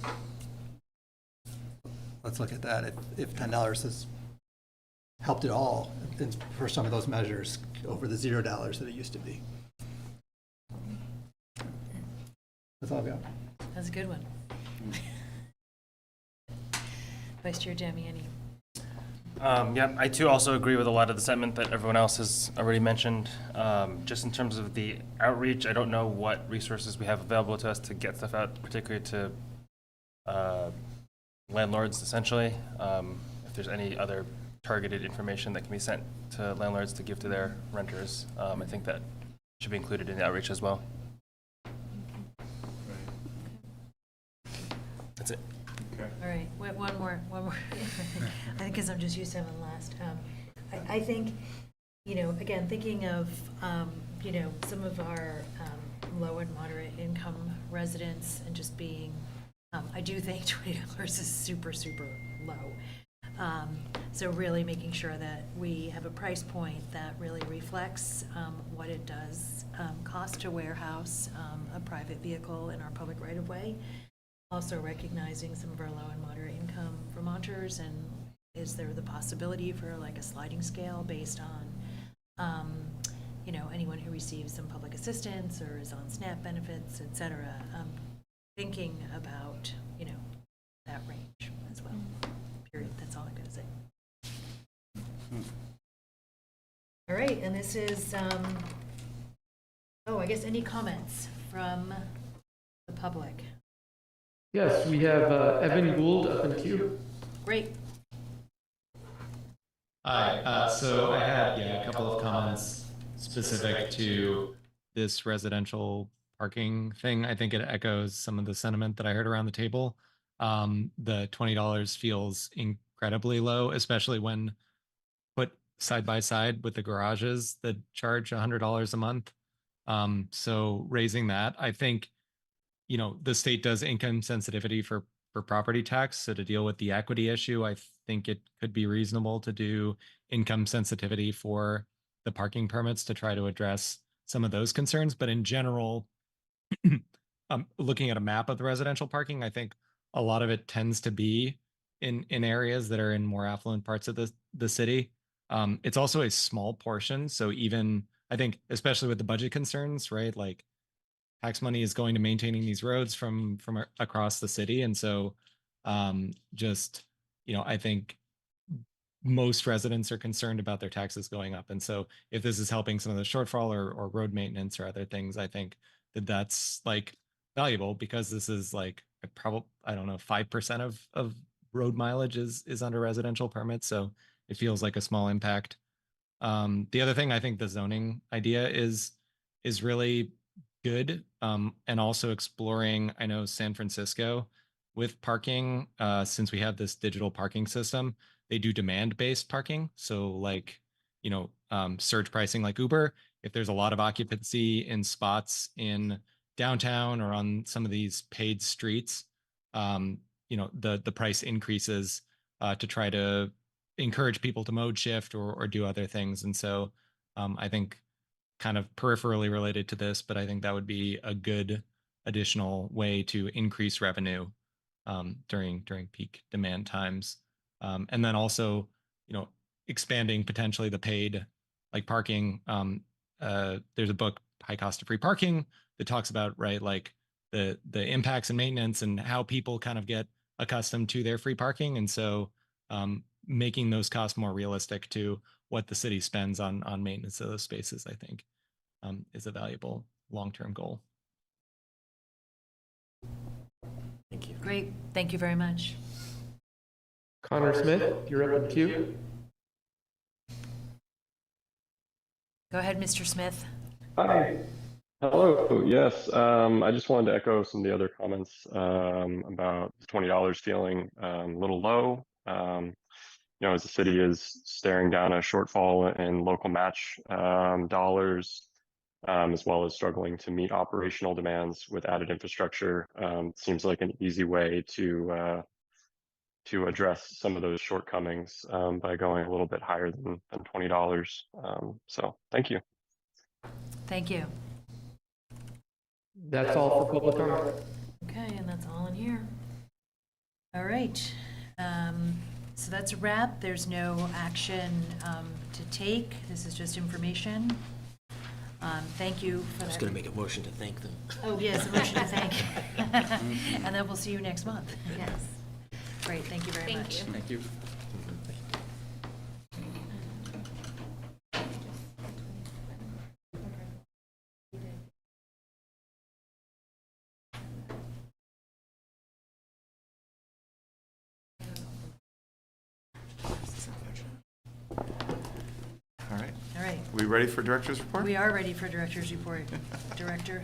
let's look at that. If $10 has helped at all for some of those measures over the $0 that it used to be. That's all I've got. That's a good one. Vice Chair Damiani. Yeah, I too also agree with a lot of the sentiment that everyone else has already mentioned. Just in terms of the outreach, I don't know what resources we have available to us to get stuff out, particularly to landlords, essentially. If there's any other targeted information that can be sent to landlords to give to their renters, I think that should be included in the outreach as well. That's it. Okay. All right, wait, one more. I think because I'm just used to having last. I think, you know, again, thinking of, you know, some of our low and moderate income residents and just being, I do think $20 is super, super low. So really making sure that we have a price point that really reflects what it does cost to warehouse a private vehicle in our public right-of-way. Also recognizing some of our low and moderate income Vermonters, and is there the possibility for like a sliding scale based on, you know, anyone who receives some public assistance or is on SNAP benefits, et cetera. Thinking about, you know, that range as well. Period. That's all I'm going to say. All right, and this is, I guess any comments from the public? Yes, we have Evan Gould up in queue. Great. Hi, so I had a couple of comments specific to this residential parking thing. I think it echoes some of the sentiment that I heard around the table. The $20 feels incredibly low, especially when put side by side with the garages that charge $100 a month. So raising that, I think, you know, the state does income sensitivity for property tax. So to deal with the equity issue, I think it could be reasonable to do income sensitivity for the parking permits to try to address some of those concerns. But in general, looking at a map of the residential parking, I think a lot of it tends to be in areas that are in more affluent parts of the city. It's also a small portion. So even, I think, especially with the budget concerns, right? Like tax money is going to maintaining these roads from across the city. And so just, you know, I think most residents are concerned about their taxes going up. And so if this is helping some of the shortfall or road maintenance or other things, I think that's like valuable, because this is like I don't know, 5% of road mileage is under residential permits. So it feels like a small impact. The other thing, I think the zoning idea is really good. And also exploring, I know San Francisco with parking, since we have this digital parking system, they do demand-based parking. So like, you know, surge pricing like Uber, if there's a lot of occupancy in spots in downtown or on some of these paid streets, you know, the price increases to try to encourage people to mode shift or do other things. And so I think kind of peripherally related to this, but I think that would be a good additional way to increase revenue during peak demand times. And then also, you know, expanding potentially the paid like parking. There's a book, High Cost of Free Parking, that talks about, right, like the impacts and maintenance and how people kind of get accustomed to their free parking. And so making those costs more realistic to what the city spends on maintenance of those spaces, I think, is a valuable long-term goal. Thank you. Great. Thank you very much. Connor Smith, you're up in queue. Go ahead, Mr. Smith. Hi. Hello. Yes, I just wanted to echo some of the other comments about the $20 feeling a little low. You know, as the city is staring down a shortfall in local match dollars, as well as struggling to meet operational demands with added infrastructure, seems like an easy way to address some of those shortcomings by going a little bit higher than $20. So thank you. Thank you. That's all for public comment. Okay, and that's all in here. All right. So that's a wrap. There's no action to take. This is just information. Thank you for that. I was going to make a motion to thank them. Oh, yes, a motion to thank. And then we'll see you next month. Yes. Great, thank you very much. Thank you. All right. All right. We ready for director's report? We are ready for director's report. Director.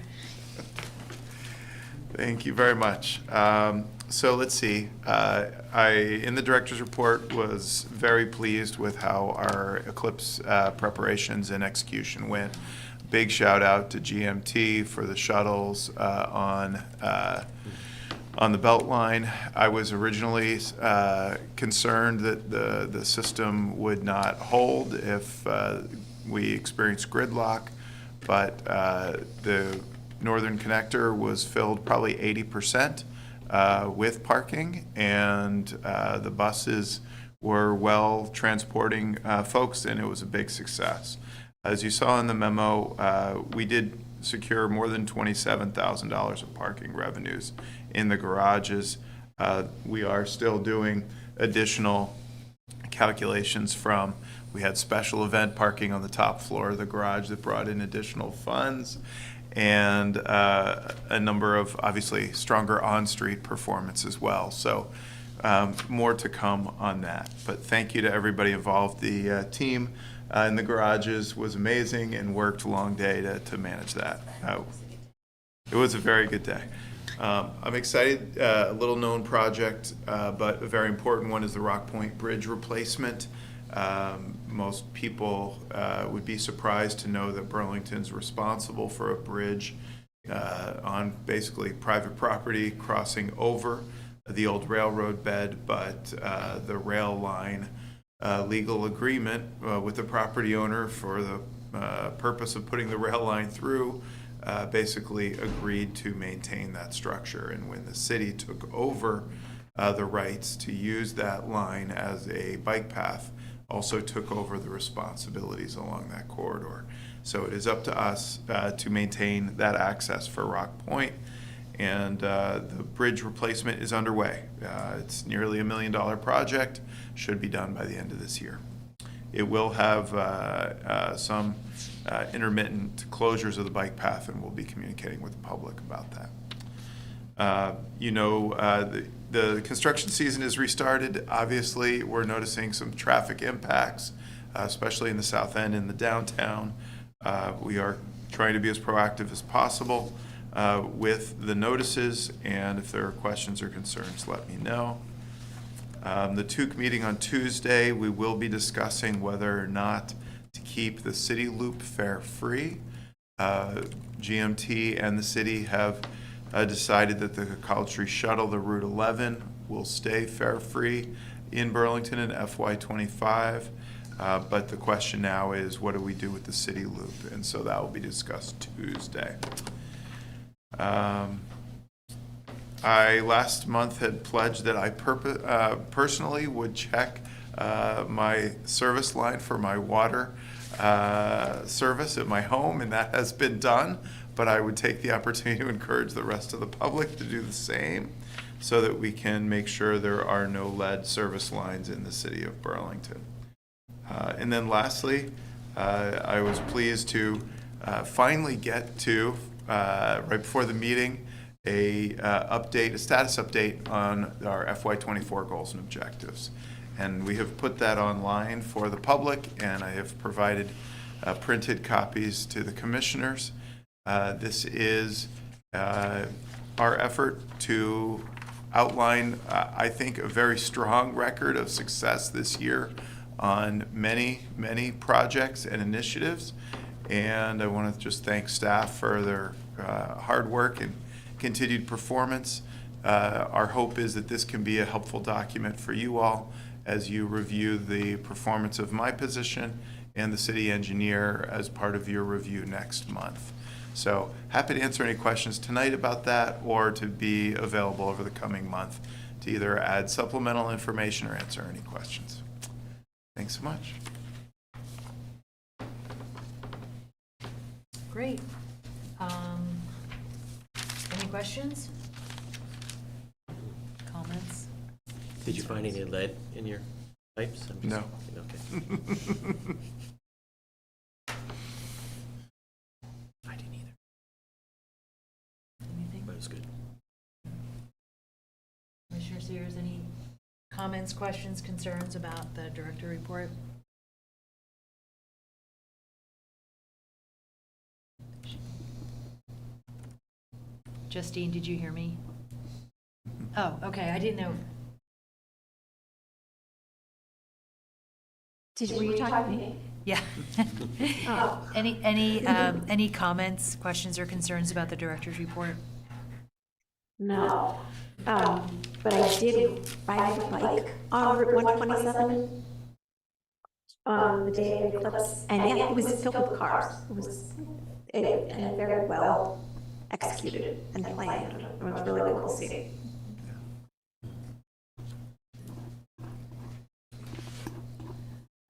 Thank you very much. So let's see. In the director's report, was very pleased with how our Eclipse preparations and execution went. Big shout out to GMT for the shuttles on the Beltline. I was originally concerned that the system would not hold if we experienced gridlock, but the Northern Connector was filled probably 80% with parking, and the buses were well transporting folks, and it was a big success. As you saw in the memo, we did secure more than $27,000 of parking revenues in the garages. We are still doing additional calculations from, we had special event parking on the top floor of the garage that brought in additional funds, and a number of obviously stronger on-street performance as well. So more to come on that. But thank you to everybody involved. The team in the garages was amazing and worked a long day to manage that. It was a very good day. I'm excited, a little known project, but a very important one is the Rock Point Bridge replacement. Most people would be surprised to know that Burlington's responsible for a bridge on basically private property crossing over the old railroad bed, but the rail line legal agreement with the property owner for the purpose of putting the rail line through basically agreed to maintain that structure. And when the city took over the rights to use that line as a bike path, also took over the responsibilities along that corridor. So it is up to us to maintain that access for Rock Point, and the bridge replacement is underway. It's nearly $1 million project, should be done by the end of this year. It will have some intermittent closures of the bike path, and we'll be communicating with the public about that. The construction season is restarted. Obviously, we're noticing some traffic impacts, especially in the south end and the downtown. We are trying to be as proactive as possible with the notices, and if there are questions or concerns, let me know. The TUC meeting on Tuesday, we will be discussing whether or not to keep the city loop fare free. GMT and the city have decided that the College Street Shuttle, the Route 11, will stay fare free in Burlington in FY25. But the question now is, what do we do with the city loop? And so that will be discussed Tuesday. I last month had pledged that I personally would check my service line for my water service at my home, and that has been done. But I would take the opportunity to encourage the rest of the public to do the same, so that we can make sure there are no lead service lines in the city of Burlington. And then lastly, I was pleased to finally get to, right before the meeting, a status update on our FY24 goals and objectives. And we have put that online for the public, and I have provided printed copies to the commissioners. This is our effort to outline, I think, a very strong record of success this year on many, many projects and initiatives. And I want to just thank staff for their hard work and continued performance. Our hope is that this can be a helpful document for you all as you review the performance of my position and the city engineer as part of your review next month. So happy to answer any questions tonight about that, or to be available over the coming month to either add supplemental information or answer any questions. Thanks so much. Great. Any questions? Comments? Did you find any lead in your pipes? I'm just- No. Okay. I didn't either. Anything? But it was good. Commissioner Sears, any comments, questions, concerns about the director report? Justine, did you hear me? Oh, okay, I didn't know. Were you talking to me? Yeah. Oh. Any comments, questions, or concerns about the director's report? No. But I did ride a bike on Route 127 on the day of the eclipse, and yeah, it was filled with cars. It was and very well executed and planned. It was really cool to see.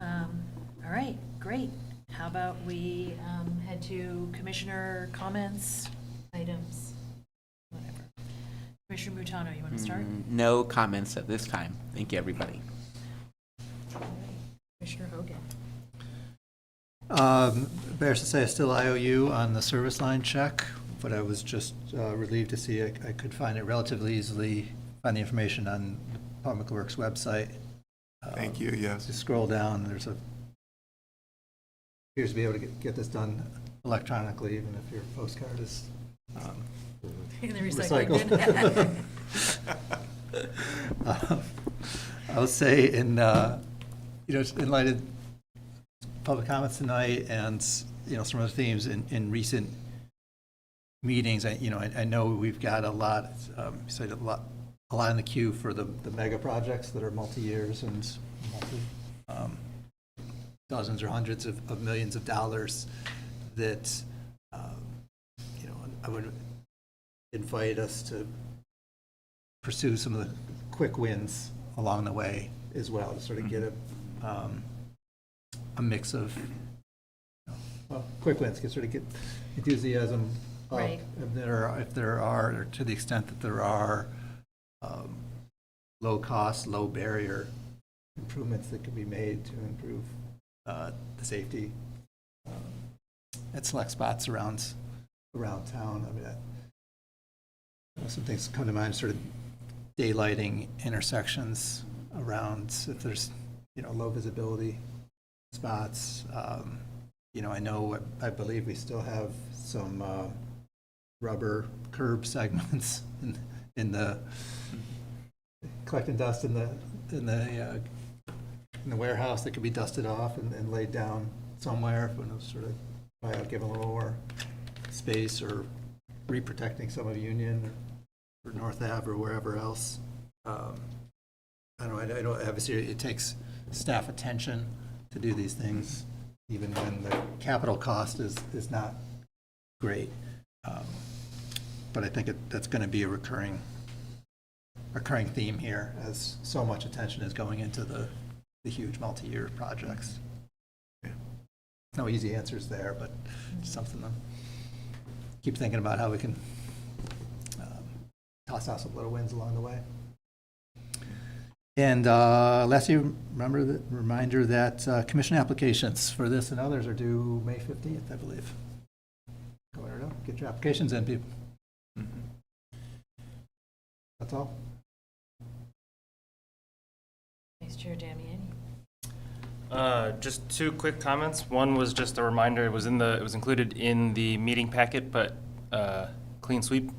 All right, great. How about we head to commissioner comments, items, whatever. Commissioner Mutano, you want to start? No comments at this time. Thank you, everybody. All right. Commissioner Hogan. Bears to say I still IOU on the service line check, but I was just relieved to see I could find it relatively easily, find the information on the Public Works website. Thank you, yes. Just scroll down, appears to be able to get this done electronically, even if your postcard is In the recycling bin. I would say in light of public comments tonight and, some other themes in recent meetings, I know we've got a lot, a lot in the queue for the mega projects that are multi-years and dozens or hundreds of millions of dollars that, I would invite us to pursue some of the quick wins along the way as well, to sort of get a mix of, quick wins, can sort of get enthusiasm up. Right. If there are, or to the extent that there are, low cost, low barrier improvements that could be made to improve the safety at select spots around town. I mean, some things come to mind, sort of daylighting intersections around, if there's, low visibility spots. I believe we still have some rubber curb segments in the collecting dust in the warehouse that could be dusted off and laid down somewhere, when it was sort of give a little more space, or reprotecting some of Union or North Ave or wherever else. I know obviously it takes staff attention to do these things, even when the capital cost is not great. But I think that's going to be a recurring theme here, as so much attention is going into the huge multi-year projects. Yeah. No easy answers there, but something to keep thinking about how we can toss out some little wins along the way. And lastly, reminder that commission applications for this and others are due May 15th, I believe. Go ahead and get your applications in, people. That's all. Vice Chair Damiani. Just two quick comments. One was just a reminder, it was included in the meeting packet, but clean sweep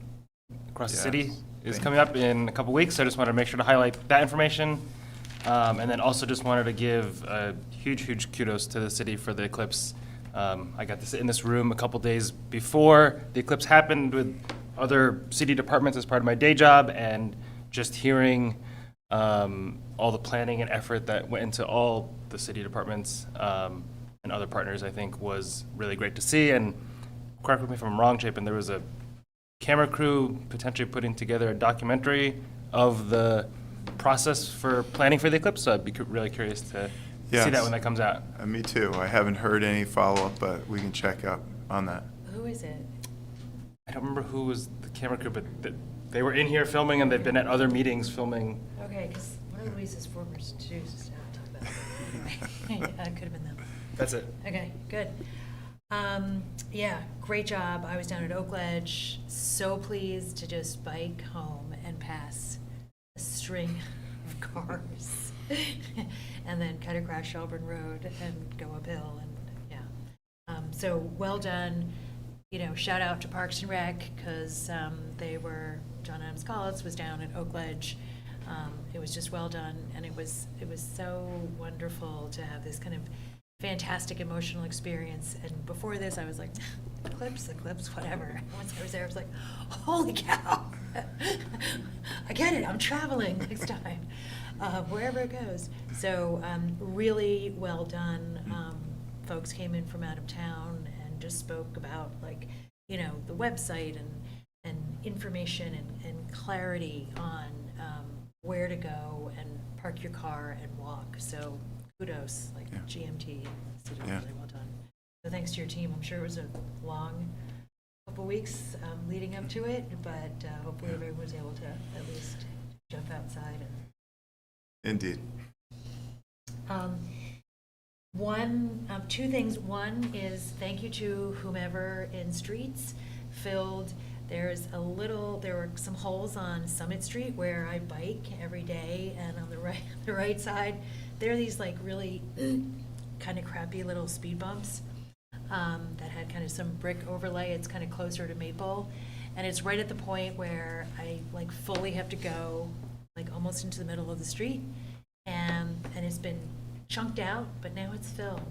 across the city is coming up in a couple weeks. So I just wanted to make sure to highlight that information. And then also just wanted to give a huge kudos to the city for the eclipse. I got to sit in this room a couple days before the eclipse happened with other city departments as part of my day job, and just hearing all the planning and effort that went into all the city departments and other partners, I think was really great to see. And correct me if I'm wrong, Chapin, there was a camera crew potentially putting together a documentary of the process for planning for the eclipse. So I'd be really curious to see that when that comes out. Me too. I haven't heard any follow-up, but we can check up on that. Who is it? I don't remember who was the camera crew, but they were in here filming, and they've been at other meetings filming. Okay, because one of Louise's former students is now talking about it. It could have been them. That's it. Okay, good. Yeah, great job. I was down at Oakledge, so pleased to just bike home and pass a string of cars and then cut across Shelburne Road and go uphill, and yeah. So well done. You know, shout out to Parks and Rec, because John Adams Collins was down at Oakledge. It was just well done, and it was so wonderful to have this kind of fantastic emotional experience. And before this, I was like, eclipse, whatever. Once I was there, I was like, holy cow, I get it, I'm traveling next time, wherever it goes. So really well done. Folks came in from out of town and just spoke about, like, you know, the website and information and clarity on where to go and park your car and walk. So kudos, like GMT did really well done. So thanks to your team. I'm sure it was a long couple weeks leading up to it, but hopefully everyone was able to at least jump outside. Indeed. Two things. One is thank you to whomever in streets filled. There were some holes on Summit Street where I bike every day, and on the right side, there are these like really kind of crappy little speed bumps that had kind of some brick overlay. It's kind of closer to Maple, and it's right at the point where I like fully have to go like almost into the middle of the street, and it's been chunked out, but now it's filled.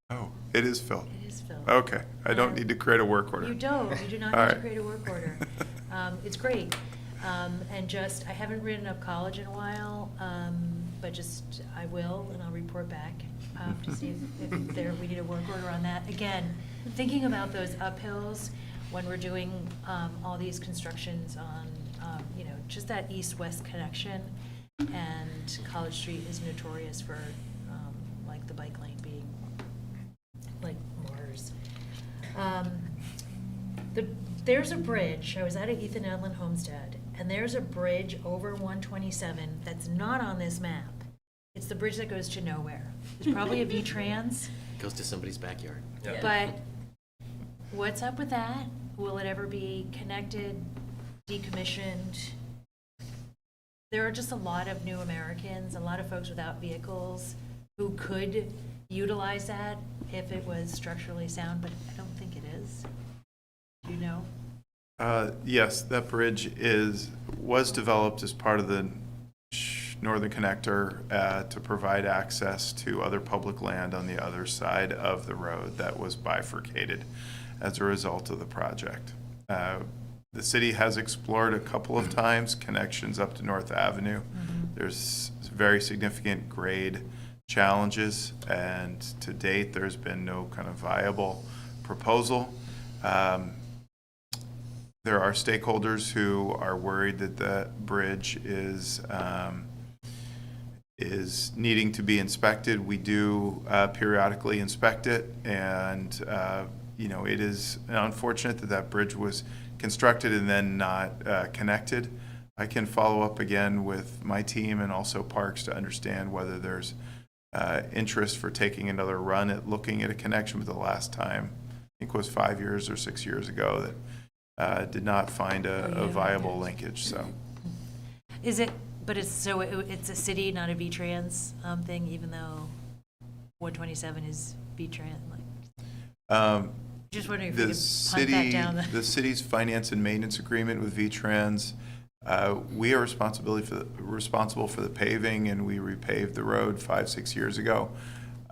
Oh, it is filled. It is filled. Okay, I don't need to create a work order. You don't. You do not All need to right. create a work order. It's great. And just, I haven't ridden up College in a while, but just, I will, and I'll report back to see if we need a work order on that. Again, thinking about those uphills when we're doing all these constructions on, you know, just that east-west connection, and College Street is notorious for, like, the bike lane being like Mars. There's a bridge. I was at Ethan Edlin Homestead, and there's a bridge over 127 that's not on this map. It's the bridge that goes to nowhere. It's probably a V-Trans. Goes to somebody's backyard. Yeah. But what's up with that? Will it ever be connected, decommissioned? There are just a lot of new Americans, a lot of folks without vehicles who could utilize that if it was structurally sound, but I don't think it is. Do you know? Yes, that bridge was developed as part of the Northern Connector to provide access to other public land on the other side of the road that was bifurcated as a result of the project. The city has explored a couple of times connections up to North Avenue. There's very significant grade challenges, and to date, there's been no kind of viable proposal. There are stakeholders who are worried that the bridge is needing to be inspected. We do periodically inspect it, and you know, it is unfortunate that that bridge was constructed and then not connected. I can follow up again with my team and also Parks to understand whether there's interest for taking another run at looking at a connection. But the last time, I think it was 5 years or 6 years ago, that did not find a viable linkage. So, Is it? But it's a city, not a V-Trans thing, even though 127 is V-Trans, like, Um, just wondering if the we could punt that city, down. the city's finance and maintenance agreement with V-Trans, we are responsible for the paving, and we repaved the road 5-6 years ago.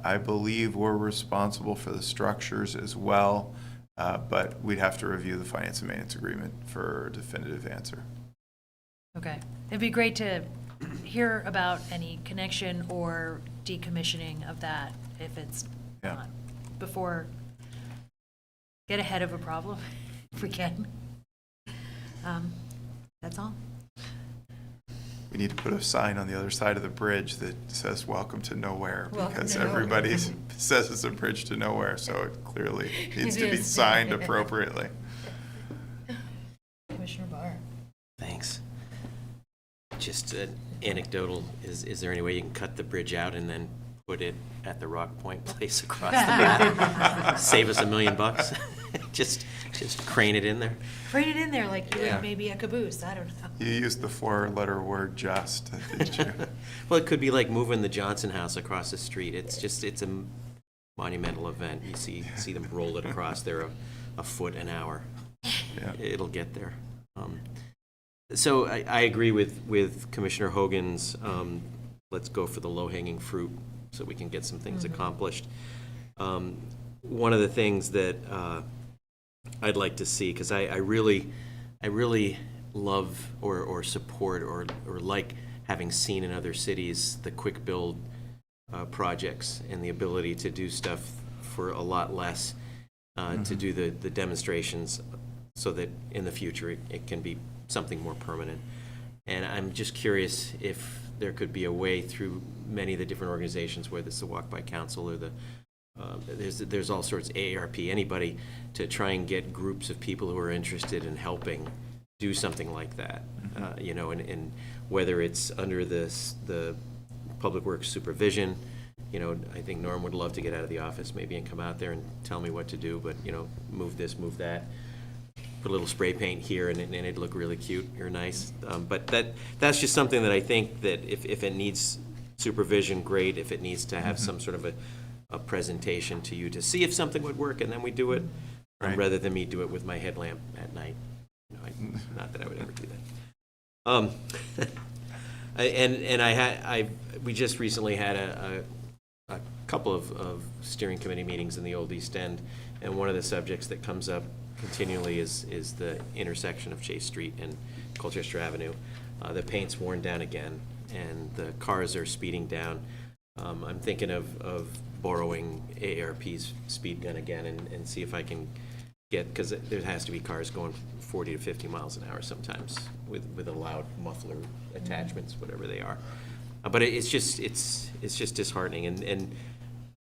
I believe we're responsible for the structures as well, but we'd have to review the finance and maintenance agreement for a definitive answer. Okay. It'd be great to hear about any connection or decommissioning of that, if it's Yeah. not, before, get ahead of a problem, if we can. That's all. We need to put a sign on the other side of the bridge that says "Welcome to Nowhere," Welcome because to nowhere. everybody says it's a bridge to nowhere, so it clearly needs It to be is. signed appropriately. Commissioner Barr. Thanks. Just anecdotal, is there any way you can cut the bridge out and then put it at the Rock Point place across the back? Save us $1 million? Just crane it in there? Crane it in there like you Yeah. would maybe a caboose, I don't know. You used the 4-letter word "just," didn't you? Well, it could be like moving the Johnson House across the street. It's a monumental event. You see them roll it across there a foot an hour. Yeah. It'll get there. So I agree with Commissioner Hogan's, let's go for the low-hanging fruit so we can get some things accomplished. One of the things that I'd like to see, because I really love or support or like having seen in other cities the quick build projects and the ability to do stuff for a lot less, to do the demonstrations so that in the future it can be something more permanent. And I'm just curious if there could be a way through many of the different organizations, whether it's the Walk By Council or there's all sorts, AARP, anybody, to try and get groups of people who are interested in helping do something like that. And whether it's under the Public Works supervision, I think Norm would love to get out of the office maybe and come out there and tell me what to do, but, move this, move that. Put a little spray paint here and it'd look really cute or nice. But that's just something that I think that if it needs supervision, great. If it needs to have some sort of a presentation to you to see if something would work, and then we do it, Right. rather than me do it with my headlamp at night. Not that I would ever do that. We just recently had a couple of steering committee meetings in the Old East End, and one of the subjects that comes up continually is the intersection of Chase Street and Colchester Avenue. The paint's worn down again, and the cars are speeding down. I'm thinking of borrowing AARP's speed gun again and see if I can get, because there has to be cars going 40 to 50 miles an hour sometimes with a loud muffler attachments, whatever they are. But it's just disheartening, and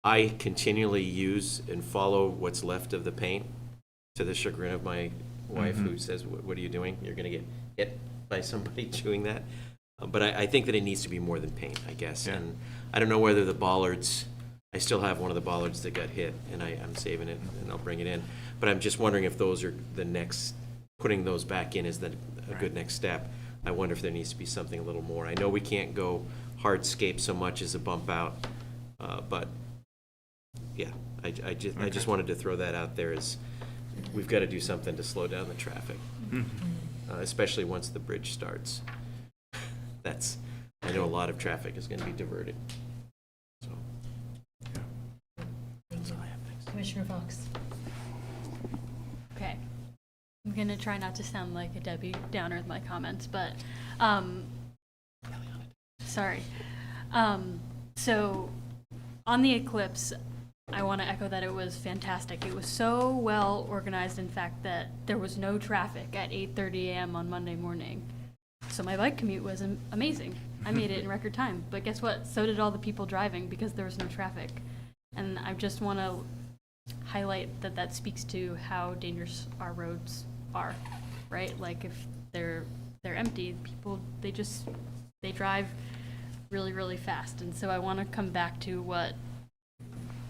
I continually use and follow what's left of the paint, to the chagrin of my wife, who says, "What are you doing? You're going to get hit by somebody chewing that." But I think that it needs to be more than paint, I guess. Yeah. And I don't know whether the bollards, I still have one of the bollards that got hit, and I'm saving it, and I'll bring it in. But I'm just wondering if those are the next, putting those back in is a good next step. I wonder if there needs to be something a little more. I know we can't go hardscape so much as a bump out, but yeah, I just wanted to throw that out there as we've got to do something to slow down the traffic, especially once the bridge starts. I know a lot of traffic is going to be diverted. So. Commissioner Fox. Okay. I'm gonna try not to sound like a Debbie Downer with my comments, but, sorry. So, on the eclipse, I want to echo that it was fantastic. It was so well organized, in fact, that there was no traffic at 8:30 a.m. on Monday morning. So my bike commute was amazing. I made it in record time. But guess what? So did all the people driving because there was no traffic. And I just want to highlight that speaks to how dangerous our roads are, right? Like if they're empty, people, they drive really, really fast. And so I want to come back to what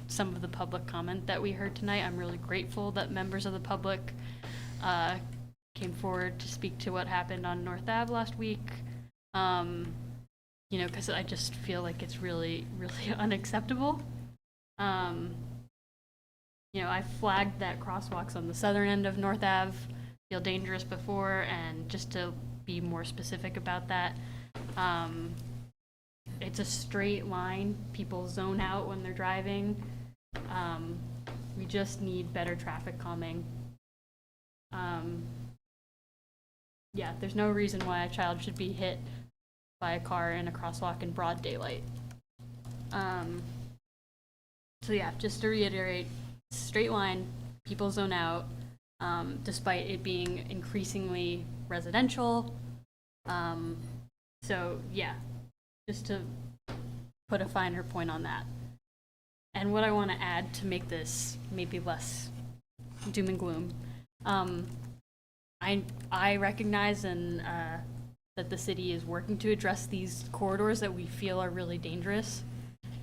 some of the public comment that we heard tonight. I'm really grateful that members of the public came forward to speak to what happened on North Ave last week. Because I just feel like it's really, really unacceptable. You know, I flagged that crosswalks on the southern end of North Ave feel dangerous before, and just to be more specific about that, it's a straight line. People zone out when they're driving. We just need better traffic calming. Yeah, there's no reason why a child should be hit by a car in a crosswalk in broad daylight. So yeah, just to reiterate, straight line, people zone out, despite it being increasingly residential. So yeah, just to put a finer point on that. And what I want to add to make this maybe less doom and gloom, I recognize and that the city is working to address these corridors that we feel are really dangerous,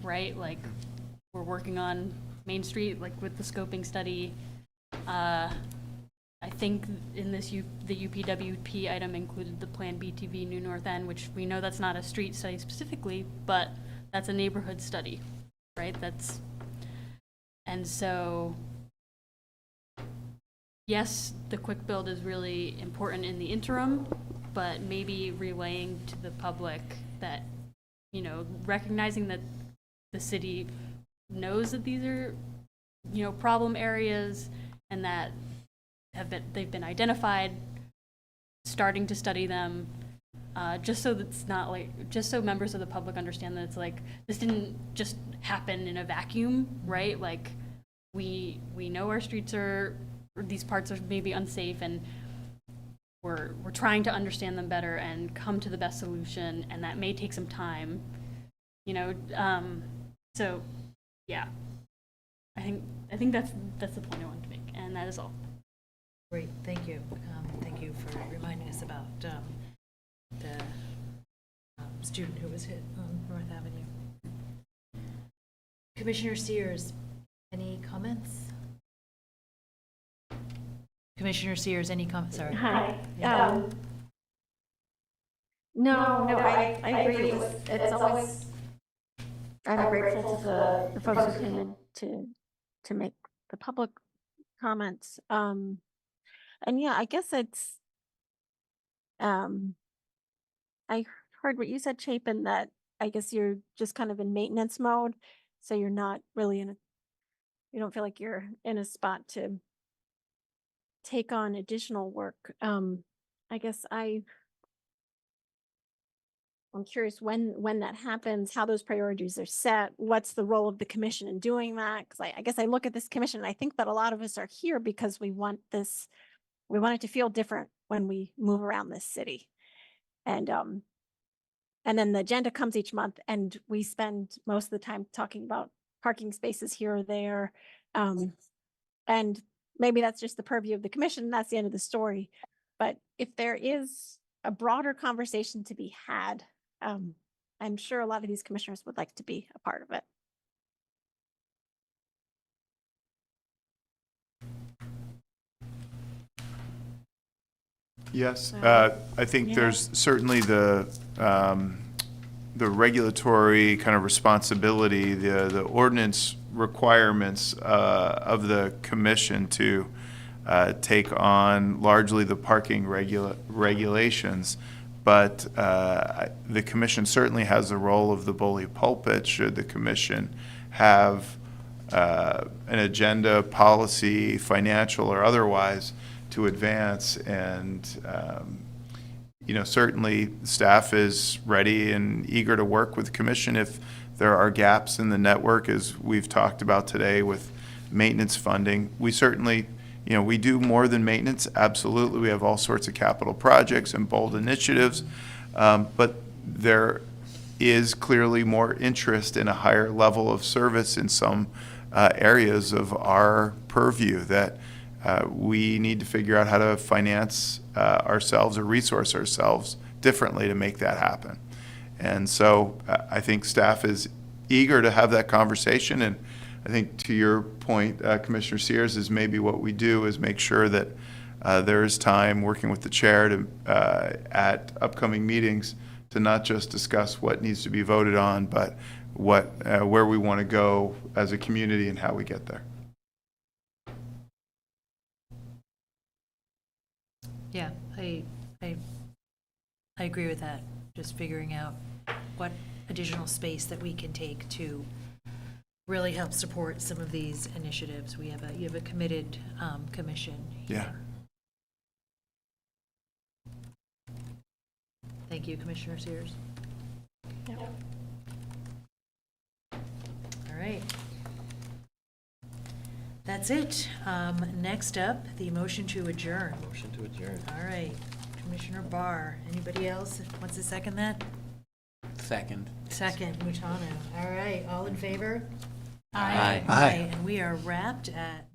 right? Like, we're working on Main Street, like with the scoping study. I think in this the UPWP item included the Plan BTV New North End, which we know that's not a street study specifically, but that's a neighborhood study, right? And so, yes, the quick build is really important in the interim, but maybe relaying to the public that, you know, recognizing that the city knows that these are, you know, problem areas, and that they've been identified, starting to study them, just so that's not like, just so members of the public understand that it's like, this didn't just happen in a vacuum, right? Like, we know our streets these parts are maybe unsafe, and we're trying to understand them better and come to the best solution, and that may take some time, you know. So yeah, I think that's the point I wanted to make, and that is all. Great, thank you. Thank you for reminding us about the student who was hit on North Avenue. Commissioner Sears, any comments? Commissioner Sears, any comments? Sorry. Hi. No, I agree. It's always, I'm grateful to the folks who came in to make the public comments. And yeah, I guess it's, I heard what you said, Chapin, that I guess you're just kind of in maintenance mode. So you're not really you don't feel like you're in a spot to take on additional work. I guess I'm curious when that happens, how those priorities are set, what's the role of the commission in doing that? Because I guess I look at this commission and I think that a lot of us are here because we want it to feel different when we move around this city. And then the agenda comes each month and we spend most of the time talking about parking spaces here or there. And maybe that's just the purview of the commission. That's the end of the story. But if there is a broader conversation to be had, I'm sure a lot of these commissioners would like to be a part of it. Yes, I think there's certainly the regulatory kind of responsibility, the ordinance requirements of the commission to take on largely the parking regulations. But the commission certainly has the role of the bully pulpit should the commission have an agenda, policy, financial or otherwise, to advance. And you know, certainly staff is ready and eager to work with the commission if there are gaps in the network, as we've talked about today with maintenance funding. We certainly, you know, we do more than maintenance, absolutely. We have all sorts of capital projects and bold initiatives, but there is clearly more interest in a higher level of service in some areas of our purview that we need to figure out how to finance ourselves or resource ourselves differently to make that happen. And so I think staff is eager to have that conversation. And I think to your point, Commissioner Sears, is maybe what we do is make sure that there is time working with the chair to at upcoming meetings to not just discuss what needs to be voted on, but where we want to go as a community and how we get there. Yeah, I agree with that. Just figuring out what additional space that we can take to really help support some of these initiatives. You have a committed commission here. Yeah. Thank you, Commissioner Sears. Yep. All right. That's it. Next up, the motion to adjourn. Motion to adjourn. All right, Commissioner Barr. Anybody else wants to second that? Second. Second, Mutano. All right, all in favor? Aye. Aye. And we are wrapped at